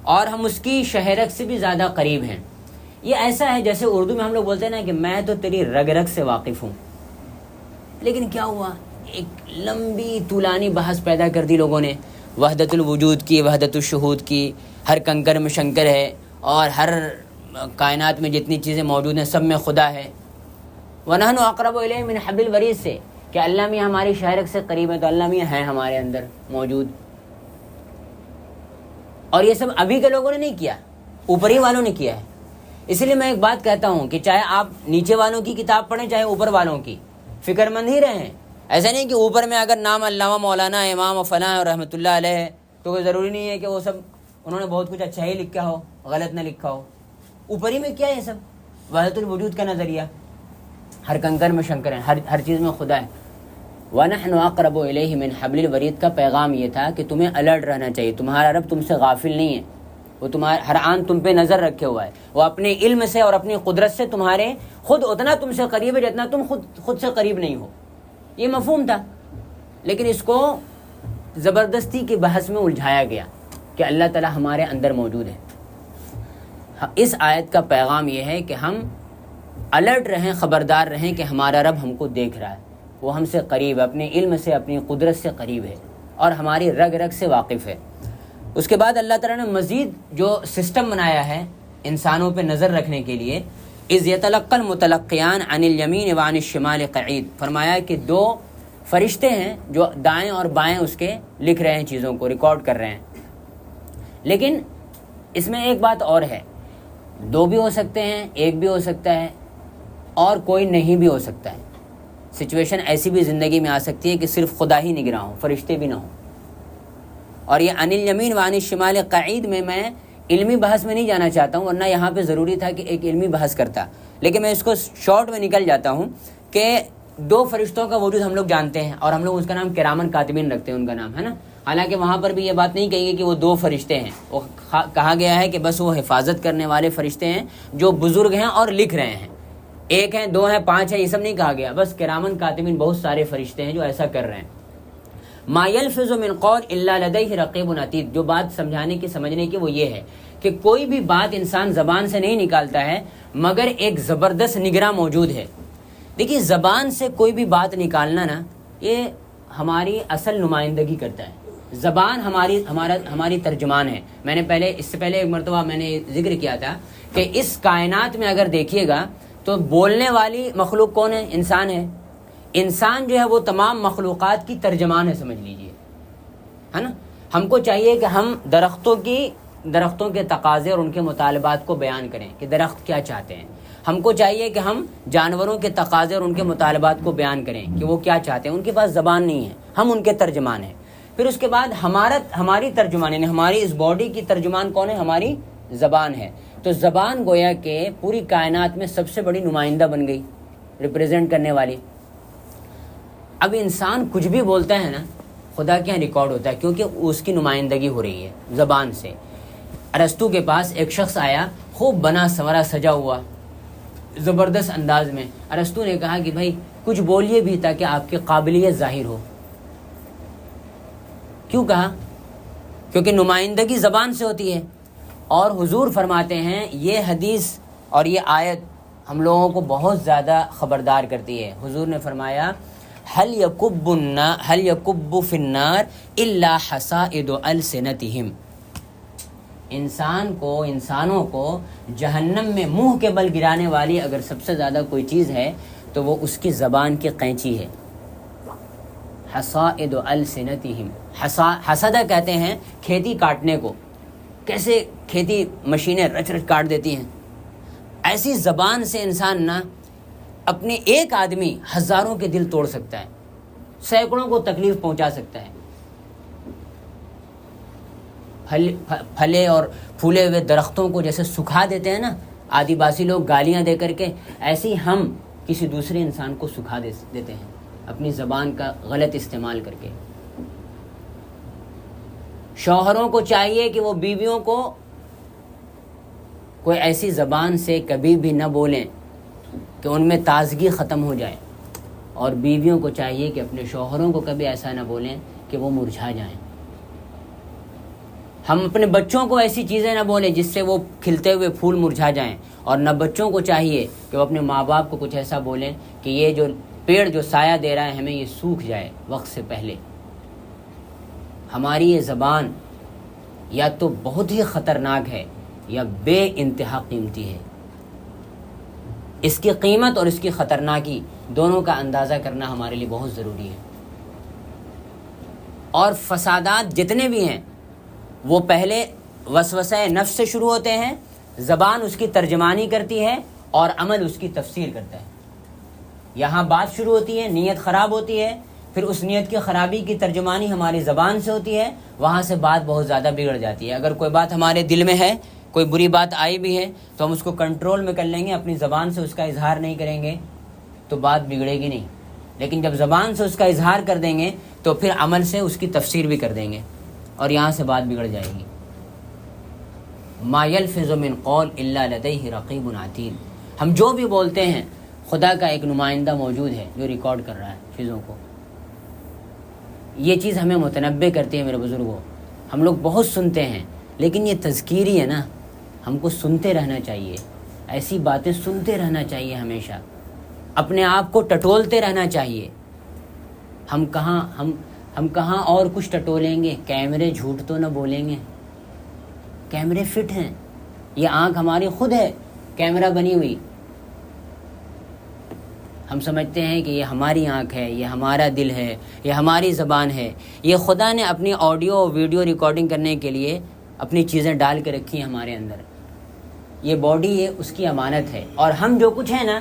اور ہم اس کی شہرک سے بھی زیادہ قریب ہیں. یہ ایسا ہے جیسے اردو میں ہم لوگ بولتے ہیں نا کہ میں تو تیری رگ رگ سے واقف ہوں. لیکن کیا ہوا، ایک لمبی طولانی بحث پیدا کر دی لوگوں نے، وحدت الوجود کی، وحدت الشہود کی. ہر کنکر میں شنکر ہے، اور ہر کائنات میں جتنی چیزیں موجود ہیں سب میں خدا ہے. وَنَحْنُ أَقْرَبُ إِلَيْهِ مِنْ حَبْلِ الْوَرِيدِ سے کہ اللہ میاں ہماری شہرک سے قریب ہے، تو اللہ میاں ہیں ہمارے اندر موجود. اور یہ سب ابھی کے لوگوں نے نہیں کیا، اوپری والوں نے کیا ہے. اس لیے میں ایک بات کہتا ہوں کہ چاہے آپ نیچے والوں کی کتاب پڑھیں چاہے اوپر والوں کی، فکر مند ہی رہیں. ایسا نہیں کہ اوپر میں اگر نام علامہ مولانا امام و فلاں اور رحمۃ اللہ علیہ ہے تو کوئی ضروری نہیں ہے کہ وہ سب انہوں نے بہت کچھ اچھا ہی لکھا ہو، غلط نہ لکھا ہو. اوپری میں کیا ہے سب وحدت الوجود کا نظریہ، ہر کنکر میں شنکر ہے، ہر چیز میں خدا ہے. وَنَحْنُ أَقْرَبُ إِلَيْهِ مِنْ حَبْلِ الْوَرِيدِ کا پیغام یہ تھا کہ تمہیں الرٹ رہنا چاہیے. تمہارا رب تم سے غافل نہیں ہے، وہ تمہارے ہر آن تم پہ نظر رکھے ہوا ہے. وہ اپنے علم سے اور اپنی قدرت سے تمہارے خود اتنا تم سے قریب ہے جتنا تم خود سے قریب نہیں ہو. یہ مفہوم تھا، لیکن اس کو زبردستی کی بحث میں الجھایا گیا کہ اللہ تعالیٰ ہمارے اندر موجود ہے. اس آیت کا پیغام یہ ہے کہ ہم الرٹ رہیں، خبردار رہیں کہ ہمارا رب ہم کو دیکھ رہا ہے، وہ ہم سے قریب ہے، اپنے علم سے، اپنی قدرت سے قریب ہے اور ہماری رگ رگ سے واقف ہے۔ اس کے بعد اللہ تعالیٰ نے مزید جو سسٹم بنایا ہے انسانوں پہ نظر رکھنے کے لیے، اذ یتلقی المتلقیان عن الیمین وعن الشمال قعید، فرمایا کہ دو فرشتے ہیں جو دائیں اور بائیں اس کے لکھ رہے ہیں، چیزوں کو ریکارڈ کر رہے ہیں۔ لیکن اس میں ایک بات اور ہے، دو بھی ہو سکتے ہیں، ایک بھی ہو سکتا ہے اور کوئی نہیں بھی ہو سکتا ہے۔ سچویشن ایسی بھی زندگی میں آ سکتی ہے کہ صرف خدا ہی نگراں ہو، فرشتے بھی نہ ہوں۔ اور یہ عن الیمین وعن الشمال قعید میں علمی بحث میں نہیں جانا چاہتا ہوں، ورنہ یہاں پہ ضروری تھا کہ ایک علمی بحث کرتا، لیکن میں اس کو شارٹ میں نکل جاتا ہوں کہ دو فرشتوں کا وجود ہم لوگ جانتے ہیں اور ہم لوگ اس کا نام کرامن کاتبین رکھتے ہیں، ان کا نام ہے نا۔ حالانکہ وہاں پر بھی یہ بات نہیں کہی گئی کہ وہ دو فرشتے ہیں، وہ کہا گیا ہے کہ بس وہ حفاظت کرنے والے فرشتے ہیں جو بزرگ ہیں اور لکھ رہے ہیں، ایک ہیں، دو ہیں، پانچ ہیں، یہ سب نہیں کہا گیا، بس کرامن کاتبین بہت سارے فرشتے ہیں جو ایسا کر رہے ہیں۔ ما یلفظ من قول الا لدیہ رقیب عتید، جو بات سمجھانے کی سمجھنے کی وہ یہ ہے کہ کوئی بھی بات انسان زبان سے نہیں نکالتا ہے مگر ایک زبردست نگراں موجود ہے۔ دیکھیے زبان سے کوئی بھی بات نکالنا نا، یہ ہماری اصل نمائندگی کرتا ہے۔ زبان ہماری ترجمان ہے۔ میں نے اس سے پہلے ایک مرتبہ میں نے ذکر کیا تھا کہ اس کائنات میں اگر دیکھیے گا تو بولنے والی مخلوق کون ہے؟ انسان ہے۔ انسان جو ہے وہ تمام مخلوقات کی ترجمان ہے، سمجھ لیجئے، ہے نا۔ ہم کو چاہیے کہ ہم درختوں کے تقاضے اور ان کے مطالبات کو بیان کریں کہ درخت کیا چاہتے ہیں۔ ہم کو چاہیے کہ ہم جانوروں کے تقاضے اور ان کے مطالبات کو بیان کریں کہ وہ کیا چاہتے ہیں۔ ان کے پاس زبان نہیں ہے، ہم ان کے ترجمان ہیں۔ پھر اس کے بعد ہماری ترجمان، یعنی ہماری اس باڈی کی ترجمان کون ہے؟ ہماری زبان ہے۔ تو زبان گویا کہ پوری کائنات میں سب سے بڑی نمائندہ بن گئی، ریپریزنٹ کرنے والی۔ اب انسان کچھ بھی بولتا ہے نا، خدا کے یہاں ریکارڈ ہوتا ہے، کیونکہ اس کی نمائندگی ہو رہی ہے زبان سے۔ ارسطو کے پاس ایک شخص آیا، خوب بنا سنورا سجا ہوا، زبردست انداز میں۔ ارسطو نے کہا کہ بھائی کچھ بولیے بھی تاکہ آپ کی قابلیت ظاہر ہو۔ کیوں کہا؟ کیونکہ نمائندگی زبان سے ہوتی ہے۔ اور حضور فرماتے ہیں، یہ حدیث اور یہ آیت ہم لوگوں کو بہت زیادہ خبردار کرتی ہے۔ حضور نے فرمایا هل يكب في النار الا حصائد السنتهم، انسانوں کو جہنم میں منہ کے بل گرانے والی اگر سب سے زیادہ کوئی چیز ہے تو وہ اس کی زبان کی قینچی ہے۔ حصائد السنتهم، حسدہ کہتے ہیں کھیتی کاٹنے کو، کیسے کھیتی مشینیں رچ رچ کاٹ دیتی ہیں، ایسی زبان سے انسان نہ اپنے ایک آدمی ہزاروں کے دل توڑ سکتا ہے، سینکڑوں کو تکلیف پہنچا سکتا ہے۔ پھلے اور پھولے ہوئے درختوں کو جیسے سکھا دیتے ہیں نا آدیواسی لوگ گالیاں دے کر کے، ایسے ہی ہم کسی دوسرے انسان کو سکھا دیتے ہیں اپنی زبان کا غلط استعمال کر کے۔ شوہروں کو چاہیے کہ وہ بیویوں کو کوئی ایسی زبان سے کبھی بھی نہ بولیں کہ ان میں تازگی ختم ہو جائے، اور بیویوں کو چاہیے کہ اپنے شوہروں کو کبھی ایسا نہ بولیں کہ وہ مرجھا جائیں۔ ہم اپنے بچوں کو ایسی چیزیں نہ بولیں جس سے وہ کھلتے ہوئے پھول مرجھا جائیں، اور نہ بچوں کو چاہیے کہ وہ اپنے ماں باپ کو کچھ ایسا بولیں کہ یہ جو پیڑ جو سایہ دے رہا ہے ہمیں، یہ سوکھ جائے وقت سے پہلے۔ ہماری یہ زبان یا تو بہت ہی خطرناک ہے یا بے انتہا قیمتی ہے۔ اس کی قیمت اور اس کی خطرناکی دونوں کا اندازہ کرنا ہمارے لیے بہت ضروری ہے۔ اور فسادات جتنے بھی ہیں وہ پہلے وسوسہ نفس سے شروع ہوتے ہیں، زبان اس کی ترجمانی کرتی ہے اور عمل اس کی تفسیر کرتا ہے۔ یہاں بات شروع ہوتی ہے، نیت خراب ہوتی ہے، پھر اس نیت کی خرابی کی ترجمانی ہماری زبان سے ہوتی ہے، وہاں سے بات بہت زیادہ بگڑ جاتی ہے۔ اگر کوئی بات ہمارے دل میں ہے، کوئی بری بات آئی بھی ہے تو ہم اس کو کنٹرول میں کر لیں گے، اپنی زبان سے اس کا اظہار نہیں کریں گے تو بات بگڑے گی نہیں۔ لیکن جب زبان سے اس کا اظہار کر دیں گے تو پھر عمل سے اس کی تفسیر بھی کر دیں گے، اور یہاں سے بات بگڑ جائے گی۔ ما یلفظ من قول الا لدیہ رقیب عتید، ہم جو بھی بولتے ہیں خدا کا ایک نمائندہ موجود ہے جو ریکارڈ کر رہا ہے چیزوں کو۔ یہ چیز ہمیں متنبع کرتی ہے میرے بزرگوں۔ ہم لوگ بہت سنتے ہیں لیکن یہ تذکیری ہے نا، ہم کو سنتے رہنا چاہیے، ایسی باتیں سنتے رہنا چاہیے، ہمیشہ اپنے آپ کو ٹٹولتے رہنا چاہیے۔ ہم کہاں اور کچھ ٹٹولیں گے؟ کیمرے جھوٹ تو نہ بولیں گے، کیمرے فٹ ہیں، یہ آنکھ ہماری خود ہے کیمرہ بنی ہوئی۔ ہم سمجھتے ہیں کہ یہ ہماری آنکھ ہے، یہ ہمارا دل ہے، یہ ہماری زبان ہے۔ یہ خدا نے اپنی آڈیو اور ویڈیو ریکارڈنگ کرنے کے لیے اپنی چیزیں ڈال کے رکھی ہیں ہمارے اندر۔ یہ باڈی ہے، اس کی امانت ہے، اور ہم جو کچھ ہیں نا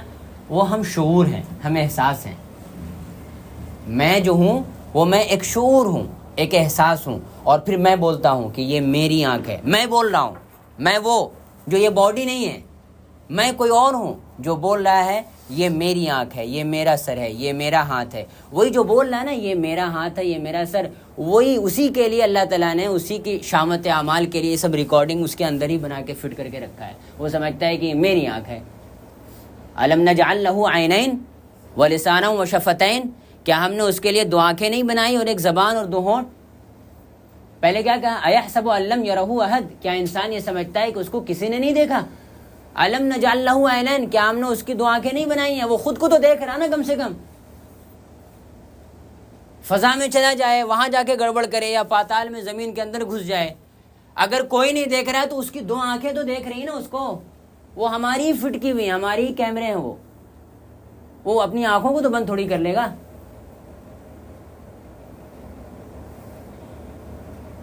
وہ ہم شعور ہیں، ہمیں احساس ہیں۔ میں جو ہوں وہ میں ایک شعور ہوں، ایک احساس ہوں، اور پھر میں بولتا ہوں کہ یہ میری آنکھ ہے، میں بول رہا ہوں، میں وہ جو یہ باڈی نہیں ہے، میں کوئی اور ہوں جو بول رہا ہے یہ میری آنکھ ہے، یہ میرا سر ہے، یہ میرا ہاتھ ہے۔ وہی جو بول رہا ہے نا یہ میرا ہاتھ ہے، یہ میرا سر، وہی اسی کے لیے اللہ تعالیٰ نے اسی کی شامت اعمال کے لیے یہ سب ریکارڈنگ اس کے اندر ہی بنا کے فٹ کر کے رکھا ہے۔ وہ سمجھتا ہے کہ یہ میری آنکھ ہے۔ الم نجعل لہ عینین ولسانا وشفتین، کیا ہم نے اس کے لیے دو آنکھیں نہیں بنائی اور ایک زبان اور دو ہونٹ؟ پہلے کیا کہا؟ ایحسب ان لم یرہ احد، کیا انسان یہ سمجھتا ہے کہ اس کو کسی نے نہیں دیکھا؟ الم نجعل لہ عینین، کیا ہم نے اس کی دو آنکھیں نہیں بنائی ہیں؟ وہ خود کو تو دیکھ رہا نا، کم سے کم فضا میں چلا جائے، وہاں جا کے گڑبڑ کرے، یا پاتال میں زمین کے اندر گھس جائے، اگر کوئی نہیں دیکھ رہا ہے تو اس کی دو آنکھیں تو دیکھ رہی نا اس کو۔ وہ ہماری فٹ کی ہوئی، ہماری کیمرے ہیں، وہ اپنی آنکھوں کو تو بند تھوڑی کر لے گا۔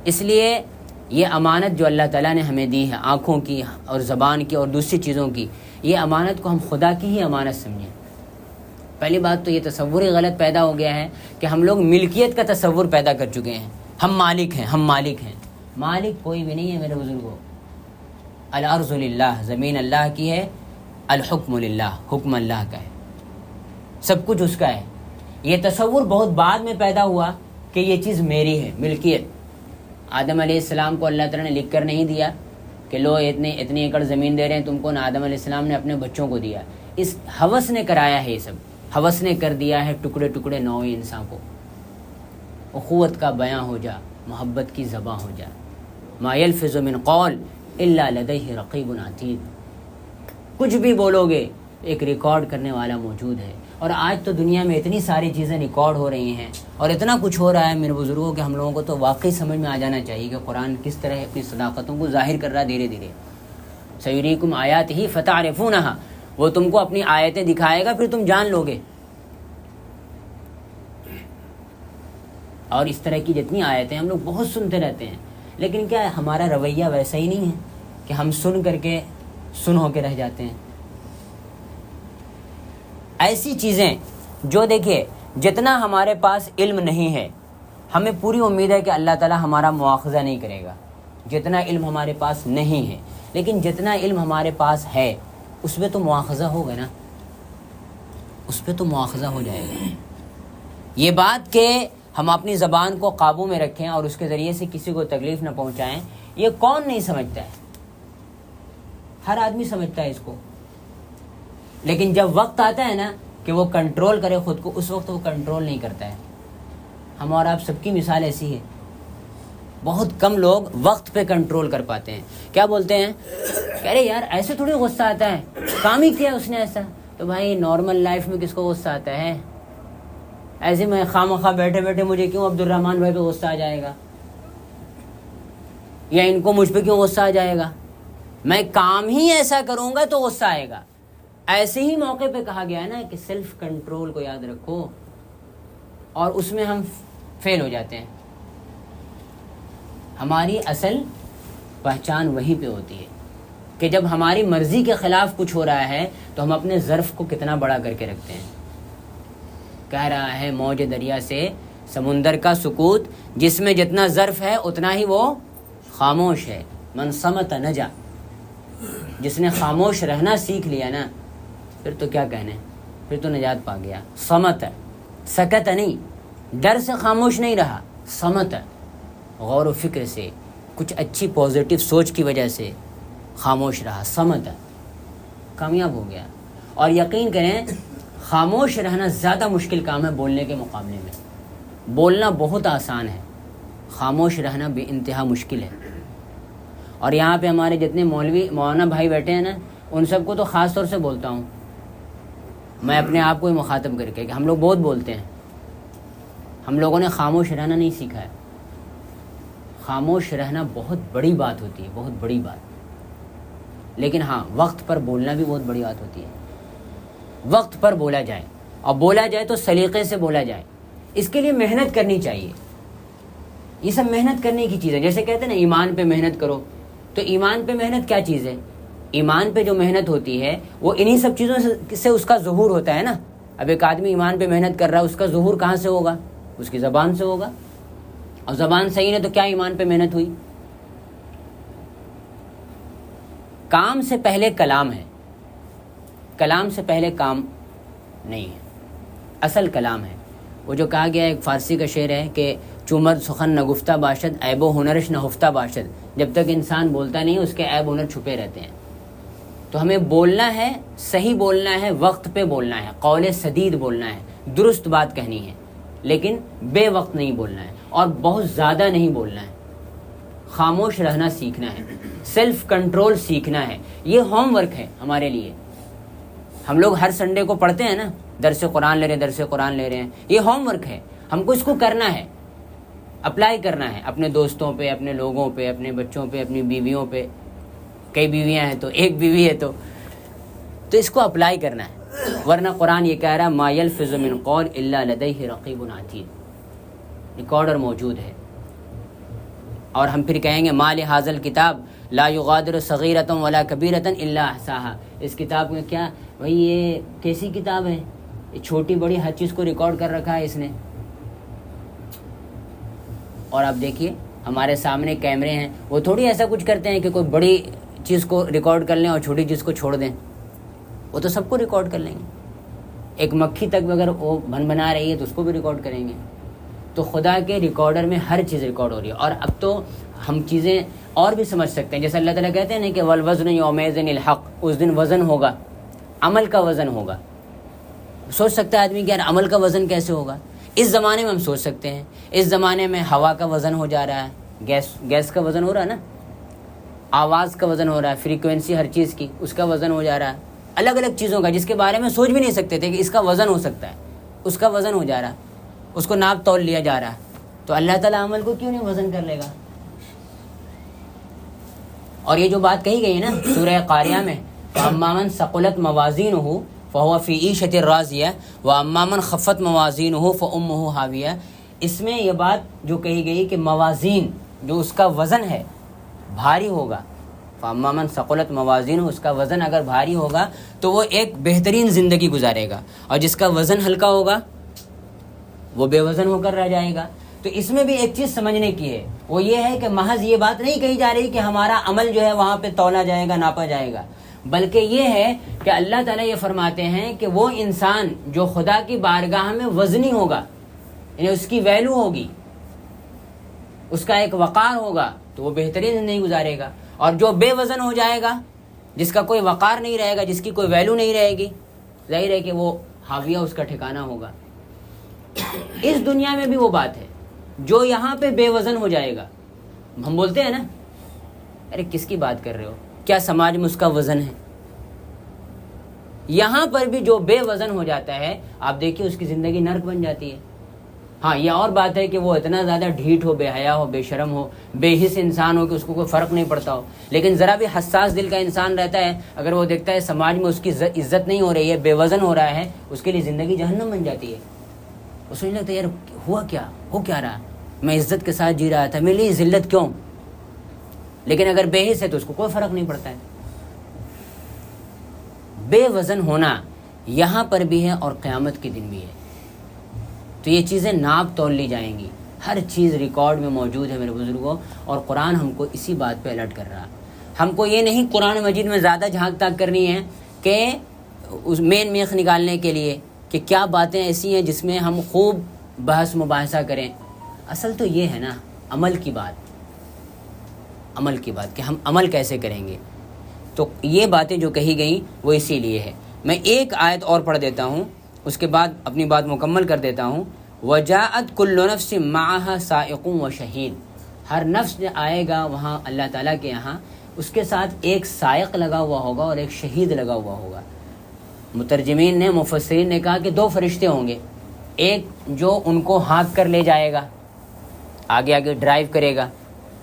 اس لیے یہ امانت جو اللہ تعالیٰ نے ہمیں دی ہے، آنکھوں کی اور زبان کی اور دوسری چیزوں کی، یہ امانت کو ہم خدا کی ہی امانت سمجھیں۔ پہلی بات تو یہ تصور ہی غلط پیدا ہو گیا ہے کہ ہم لوگ ملکیت کا تصور پیدا کر چکے ہیں، ہم مالک ہیں، ہم مالک ہیں۔ مالک کوئی بھی نہیں ہے میرے بزرگوں۔ الارض للہ، زمین اللہ کی ہے، الحکم للہ، حکم اللہ کا ہے، سب کچھ اس کا ہے۔ یہ تصور بہت بعد میں پیدا ہوا کہ یہ چیز میری ہے، ملکیت۔ آدم علیہ السلام کو اللہ تعالیٰ نے لکھ کر نہیں دیا کہ لو اتنی ایکڑ زمین دے رہے ہیں تم کو، نہ آدم علیہ السلام نے اپنے بچوں کو دیا۔ اس ہوس نے کرایا ہے، یہ سب ہوس نے کر دیا ہے، ٹکڑے ٹکڑے نوع انسان کو۔ اخوت کا بیاں ہو جا، محبت کی زباں ہو جا، ما یلفظ من قول الا لدیہ رقیب عتید، کچھ بھی بولو گے ایک ریکارڈ کرنے والا موجود ہے۔ اور آج تو دنیا میں اتنی ساری چیزیں ریکارڈ ہو رہی ہیں اور اتنا کچھ ہو رہا ہے میرے بزرگوں کہ ہم لوگوں کو تو واقعی سمجھ میں آ جانا چاہیے کہ قرآن کس طرح اپنی صداقتوں کو ظاہر کر رہا ہے دھیرے دھیرے۔ سیریکم آیاتہ فتعرفونہا، وہ تم کو اپنی آیتیں دکھائے گا پھر تم جان لو گے۔ اور اس طرح کی جتنی آیتیں ہم لوگ بہت سنتے رہتے ہیں، لیکن کیا ہے ہمارا رویہ ویسا ہی نہیں ہے کہ ہم سن کر کے سن ہو کے رہ جاتے ہیں۔ ایسی چیزیں جو دیکھیے جتنا ہمارے پاس علم نہیں ہے، ہمیں پوری امید ہے کہ اللہ تعالیٰ ہمارا مواخذہ نہیں کرے گا، جتنا علم ہمارے پاس نہیں ہے، لیکن جتنا علم ہمارے پاس ہے اس پہ تو مواخذہ ہوگا نا، اس پہ تو مواخذہ ہو جائے گا۔ یہ بات کہ ہم اپنی زبان کو قابو میں رکھیں اور اس کے ذریعے سے کسی کو تکلیف نہ پہنچائیں، یہ کون نہیں سمجھتا ہے؟ ہر آدمی سمجھتا ہے اس کو، لیکن جب وقت آتا ہے نا کہ وہ کنٹرول کرے خود کو، اس وقت وہ کنٹرول نہیں کرتا ہے۔ ہم اور آپ سب کی مثال ایسی ہے، بہت کم لوگ وقت پہ کنٹرول کر پاتے ہیں۔ کیا بولتے ہیں؟ کہہ رہے یار ایسے تھوڑی غصہ آتا ہے، کام ہی کیا اس نے ایسا۔ تو بھائی نارمل لائف میں کس کو غصہ آتا ہے؟ ایسے میں خواہ بیٹھے بیٹھے مجھے کیوں عبد الرحمن بھائی پہ غصہ آ جائے گا، یا ان کو مجھ پہ کیوں غصہ آ جائے گا؟ میں کام ہی ایسا کروں گا تو غصہ آئے گا۔ ایسے ہی موقع پہ کہا گیا ہے نا کہ سیلف کنٹرول کو یاد رکھو، اور اس میں ہم فیل ہو جاتے ہیں۔ ہماری اصل پہچان وہیں پہ ہوتی ہے کہ جب ہماری مرضی کے خلاف کچھ ہو رہا ہے تو ہم اپنے ظرف کو کتنا بڑا کر کے رکھتے ہیں۔ کہہ رہا ہے موج دریا سے سمندر کا سکوت، جس میں جتنا ظرف ہے اتنا ہی وہ خاموش ہے۔ من صمت نجا، جس نے خاموش رہنا سیکھ لیا نا پھر تو کیا کہنے، پھر تو نجات پا گیا۔ صمت، سکت نہیں، ڈر سے خاموش نہیں رہا، صمت غور و فکر سے، کچھ اچھی پازیٹیو سوچ کی وجہ سے خاموش رہا، صمت کامیاب ہو گیا۔ اور یقین کریں خاموش رہنا زیادہ مشکل کام ہے بولنے کے مقابلے میں۔ بولنا بہت آسان ہے، خاموش رہنا بے انتہا مشکل ہے۔ اور یہاں پہ ہمارے جتنے مولوی مولانا بھائی بیٹھے ہیں نا، ان سب کو تو خاص طور سے بولتا ہوں میں اپنے آپ کو ہی مخاطب کر کے کہ ہم لوگ بہت بولتے ہیں، ہم لوگوں نے خاموش رہنا نہیں سیکھا ہے۔ خاموش رہنا بہت بڑی بات ہوتی ہے، بہت بڑی بات، لیکن ہاں وقت پر بولنا بھی بہت بڑی بات ہوتی ہے۔ وقت پر بولا جائے، اور بولا جائے تو سلیقے سے بولا جائے، اس کے لیے محنت کرنی چاہیے۔ یہ سب محنت کرنے کی چیز ہے، جیسے کہتے ہیں نا ایمان پہ محنت کرو، تو ایمان پہ محنت کیا چیز ہے؟ ایمان پہ جو محنت ہوتی ہے وہ انہی سب چیزوں سے اس کا ظہور ہوتا ہے نا۔ اب ایک آدمی ایمان پہ محنت کر رہا ہے، اس کا ظہور کہاں سے ہوگا؟ اس کی زبان سے ہوگا، اور زبان صحیح نہیں تو کیا ایمان پہ محنت ہوئی؟ کام سے پہلے کلام ہے، کلام سے پہلے کام نہیں ہے، اصل کلام ہے۔ وہ جو کہا گیا ہے، ایک فارسی کا شعر ہے کہ چومر سخن نہ گفتہ باشد، عیب و ہنرش نہ ہفتہ باشد۔ جب تک انسان بولتا نہیں اس کے عیب ہنر چھپے رہتے ہیں۔ تو ہمیں بولنا ہے، صحیح بولنا ہے، وقت پہ بولنا ہے، قول سدید بولنا ہے، درست بات کہنی ہے، لیکن بے وقت نہیں بولنا ہے اور بہت زیادہ نہیں بولنا ہے۔ خاموش رہنا سیکھنا ہے، سیلف کنٹرول سیکھنا ہے۔ یہ ہوم ورک ہے ہمارے لیے۔ ہم لوگ ہر سنڈے کو پڑھتے ہیں نا، درس قرآن لے رہے ہیں، درس قرآن لے رہے ہیں، یہ ہوم ورک ہے، ہم کو اس کو کرنا ہے، اپلائی کرنا ہے اپنے دوستوں پہ، اپنے لوگوں پہ، اپنے بچوں پہ، اپنی بیویوں پہ۔ کئی بیویاں ہیں تو ایک بیوی ہے تو اس کو اپلائی کرنا ہے، ورنہ قرآن یہ کہہ رہا ہے ما یلفظ من قول الا لدیہ رقیب عتید، ریکارڈر موجود ہے۔ اور ہم پھر کہیں گے ما لہذا الکتاب لا یغادر صغیرۃ ولا کبیرۃ الا احصاها، اس کتاب میں کیا بھائی، یہ کیسی کتاب ہے؟ یہ چھوٹی بڑی ہر چیز کو ریکارڈ کر رکھا ہے اس نے۔ اور آپ دیکھیے ہمارے سامنے کیمرے ہیں، وہ تھوڑی ایسا کچھ کرتے ہیں کہ کوئی بڑی چیز کو ریکارڈ کر لیں اور چھوٹی چیز کو چھوڑ دیں، وہ تو سب کو ریکارڈ کر لیں گے۔ ایک مکھی تک اگر وہ بنا رہی ہے تو اس کو بھی ریکارڈ کریں گے۔ تو خدا کے ریکارڈر میں ہر چیز ریکارڈ ہو رہی ہے۔ اور اب تو ہم چیزیں اور بھی سمجھ سکتے ہیں، جیسے اللہ تعالیٰ کہتے ہیں نا کہ والوزن یومئذ الحق، اس دن وزن ہوگا، عمل کا وزن ہوگا۔ سوچ سکتا ہے آدمی کہ یار عمل کا وزن کیسے ہوگا؟ اس زمانے میں ہم سوچ سکتے ہیں، اس زمانے میں ہوا کا وزن ہو جا رہا ہے، گیس کا وزن ہو رہا ہے نا، آواز کا وزن ہو رہا ہے، فریکوینسی ہر چیز کی اس کا وزن ہو جا رہا ہے، الگ الگ چیزوں کا جس کے بارے میں سوچ بھی نہیں سکتے تھے کہ اس کا وزن ہو سکتا ہے، اس کا وزن ہو جا رہا ہے، اس کو ناپ تول لیا جا رہا ہے۔ تو اللہ تعالیٰ عمل کو کیوں نہیں وزن کر لے گا؟ اور یہ جو بات کہی گئی ہے نا سورہ قاریہ میں، فَأَمَّا مَنْ ثَقُلَتْ مَوَازِينُهُ فَهُوَ فِي عِيشَةٍ رَاضِيَةٍ وَأَمَّا مَنْ خَفَّتْ مَوَازِينُهُ فَأُمُّهُ هَاوِيَةٌ۔ اس میں یہ بات جو کہی گئی کہ موازین جو اس کا وزن ہے بھاری ہوگا، فَأَمَّا مَنْ ثَقُلَتْ مَوَازِينُهُ، اس کا وزن اگر بھاری ہوگا تو وہ ایک بہترین زندگی گزارے گا، اور جس کا وزن ہلکا ہوگا وہ بے وزن ہو کر رہ جائے گا۔ تو اس میں بھی ایک چیز سمجھنے کی ہے، وہ یہ ہے کہ محض یہ بات نہیں کہی جا رہی کہ ہمارا عمل جو ہے وہاں پہ تولا جائے گا، ناپا جائے گا، بلکہ یہ ہے کہ اللہ تعالیٰ یہ فرماتے ہیں کہ وہ انسان جو خدا کی بارگاہ میں وزنی ہوگا، یعنی اس کی ویلو ہوگی، اس کا ایک وقار ہوگا، تو وہ بہترین زندگی گزارے گا۔ اور جو بے وزن ہو جائے گا، جس کا کوئی وقار نہیں رہے گا، جس کی کوئی ویلو نہیں رہے گی، ظاہر ہے کہ وہ حاویہ اس کا ٹھکانہ ہوگا۔ اس دنیا میں بھی وہ بات ہے، جو یہاں پہ بے وزن ہو جائے گا، ہم بولتے ہیں نا ارے کس کی بات کر رہے ہو، کیا سماج میں اس کا وزن ہے؟ یہاں پر بھی جو بے وزن ہو جاتا ہے، آپ دیکھیے اس کی زندگی نرک بن جاتی ہے۔ ہاں یہ اور بات ہے کہ وہ اتنا زیادہ ڈھیٹ ہو، بے حیا ہو، بے شرم ہو، بے حس انسان ہو کہ اس کو کوئی فرق نہیں پڑتا ہو، لیکن ذرا بھی حساس دل کا انسان رہتا ہے، اگر وہ دیکھتا ہے سماج میں اس کی عزت نہیں ہو رہی ہے، بے وزن ہو رہا ہے، اس کے لیے زندگی جہنم بن جاتی ہے۔ وہ سوچنے لگتا ہے یار ہوا کیا، ہو کیا رہا، میں عزت کے ساتھ جی رہا تھا، میرے لیے ذلت کیوں؟ لیکن اگر بے حس ہے تو اس کو کوئی فرق نہیں پڑتا ہے۔ بے وزن ہونا یہاں پر بھی ہے اور قیامت کے دن بھی ہے۔ تو یہ چیزیں ناپ تول لی جائیں گی، ہر چیز ریکارڈ میں موجود ہے میرے بزرگوں، اور قرآن ہم کو اسی بات پہ الرٹ کر رہا۔ ہم کو یہ نہیں قرآن مجید میں زیادہ جھانک تاک کرنی ہے کہ اس مین میخ نکالنے کے لیے کہ کیا باتیں ایسی ہیں جس میں ہم خوب بحث مباحثہ کریں۔ اصل تو یہ ہے نا عمل کی بات، عمل کی بات کہ ہم عمل کیسے کریں گے۔ تو یہ باتیں جو کہی گئیں وہ اسی لیے ہے۔ میں ایک آیت اور پڑھ دیتا ہوں، اس کے بعد اپنی بات مکمل کر دیتا ہوں۔ وَجَاءَتْ كُلُّ نَفْسٍ مَعَهَا سَائِقٌ وَشَهِيدٌ، ہر نفس جو آئے گا وہاں اللہ تعالیٰ کے یہاں اس کے ساتھ ایک سائق لگا ہوا ہوگا اور ایک شہید لگا ہوا ہوگا. مترجمین نے مفسرین نے کہا کہ 2 فرشتے ہوں گے، ایک جو ان کو ہانک کر لے جائے گا، آگے آگے ڈرائیو کرے گا،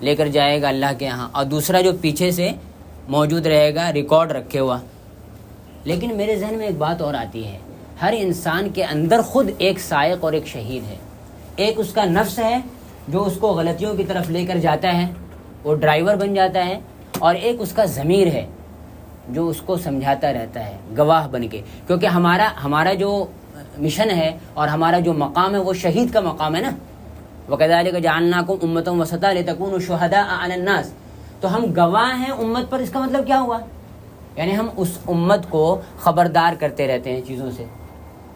لے کر جائے گا اللہ کے یہاں، اور دوسرا جو پیچھے سے موجود رہے گا ریکارڈ رکھے ہوا. لیکن میرے ذہن میں ایک بات اور آتی ہے، ہر انسان کے اندر خود ایک سائق اور ایک شہید ہے. ایک اس کا نفس ہے جو اس کو غلطیوں کی طرف لے کر جاتا ہے، وہ ڈرائیور بن جاتا ہے، اور ایک اس کا ضمیر ہے جو اس کو سمجھاتا رہتا ہے گواہ بن کے. کیونکہ ہمارا جو مشن ہے اور ہمارا جو مقام ہے وہ شہید کا مقام ہے نا. وَكَذَلِكَ جَعَلْنَاكُمْ أُمَّةً وَسَطًا لِتَكُونُوا شُهَدَاءَ عَلَى النَّاسِ. تو ہم گواہ ہیں امت پر، اس کا مطلب کیا ہوا؟ یعنی ہم اس امت کو خبردار کرتے رہتے ہیں، چیزوں سے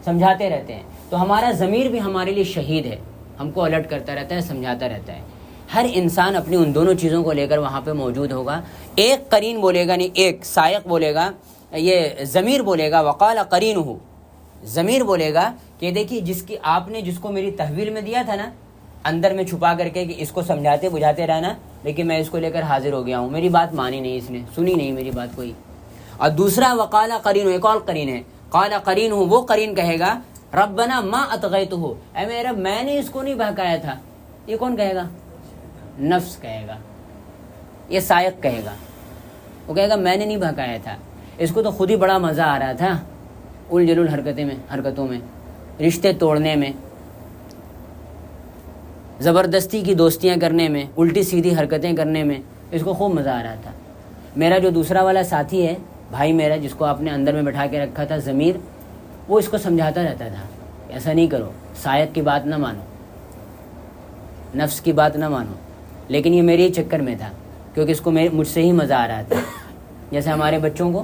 سمجھاتے رہتے ہیں. تو ہمارا ضمیر بھی ہمارے لیے شہید ہے، ہم کو الرٹ کرتا رہتا ہے، سمجھاتا رہتا ہے. ہر انسان اپنی ان دونوں چیزوں کو لے کر وہاں پہ موجود ہوگا. ایک قرین بولے گا، نہیں ایک سائق بولے گا، یہ ضمیر بولے گا وقال قرینہ، ضمیر بولے گا کہ دیکھیے جس کو میری تحویل میں دیا تھا نا، اندر میں چھپا کر کے کہ اس کو سمجھاتے بجھاتے رہنا، لیکن میں اس کو لے کر حاضر ہو گیا ہوں، میری بات مانی نہیں، اس نے سنی نہیں میری بات کوئی. اور دوسرا وقال قرینہ، ایک اور قرین ہے، قال قرینہ، وہ قرین کہے گا ربنا ما اطغیتہ، اے میرے رب میں نے اس کو نہیں بہکایا تھا. یہ کون کہے گا؟ نفس کہے گا، یہ سائق کہے گا. وہ کہے گا میں نے نہیں بہکایا تھا، اس کو تو خود ہی بڑا مزہ آ رہا تھا الجھل حرکتوں میں، رشتے توڑنے میں، زبردستی کی دوستیاں کرنے میں، الٹی سیدھی حرکتیں کرنے میں، اس کو خوب مزہ آ رہا تھا. میرا جو دوسرا والا ساتھی ہے، بھائی میرا، جس کو آپ نے اندر میں بٹھا کے رکھا تھا ضمیر، وہ اس کو سمجھاتا رہتا تھا ایسا نہیں کرو، سائق کی بات نہ مانو، نفس کی بات نہ مانو. لیکن یہ میرے ہی چکر میں تھا، کیونکہ اس کو مجھ سے ہی مزہ آ رہا تھا. جیسے ہمارے بچوں کو،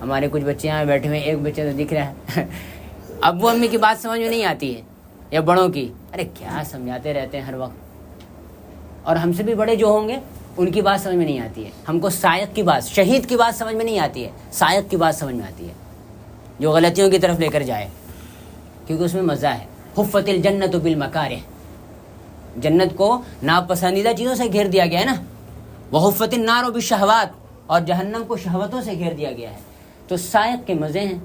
ہمارے کچھ بچے یہاں بیٹھے ہوئے، ایک بچہ تو دکھ رہا ہے ابو امی کی بات سمجھ میں نہیں آتی ہے، یا بڑوں کی، ارے کیا سمجھاتے رہتے ہیں ہر وقت. اور ہم سے بھی بڑے جو ہوں گے ان کی بات سمجھ میں نہیں آتی ہے. ہم کو سائق کی بات، شہید کی بات سمجھ میں نہیں آتی ہے، سائق کی بات سمجھ میں آتی ہے جو غلطیوں کی طرف لے کر جائے، کیونکہ اس میں مزہ ہے. حفت الجنت بالمکارہ، جنت کو ناپسندیدہ چیزوں سے گھیر دیا گیا ہے نا. وحفت النار بالشہوات، اور جہنم کو شہوتوں سے گھیر دیا گیا ہے. تو سائق کے مزے ہیں،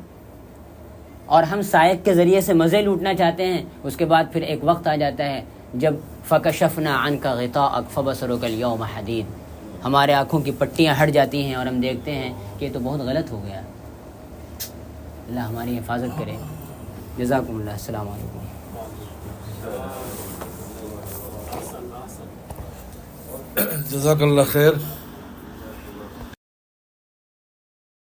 اور ہم سائق کے ذریعے سے مزے لوٹنا چاہتے ہیں. اس کے بعد پھر ایک وقت آ جاتا ہے جب فکشفنا عنک غطاءک فبصرک اليوم حدید، ہمارے آنکھوں کی پٹیاں ہٹ جاتی ہیں اور ہم دیکھتے ہیں کہ یہ تو بہت غلط ہو گیا. اللہ ہماری حفاظت کرے. جزاکم اللہ. السلام علیکم. جزاک اللہ خیر.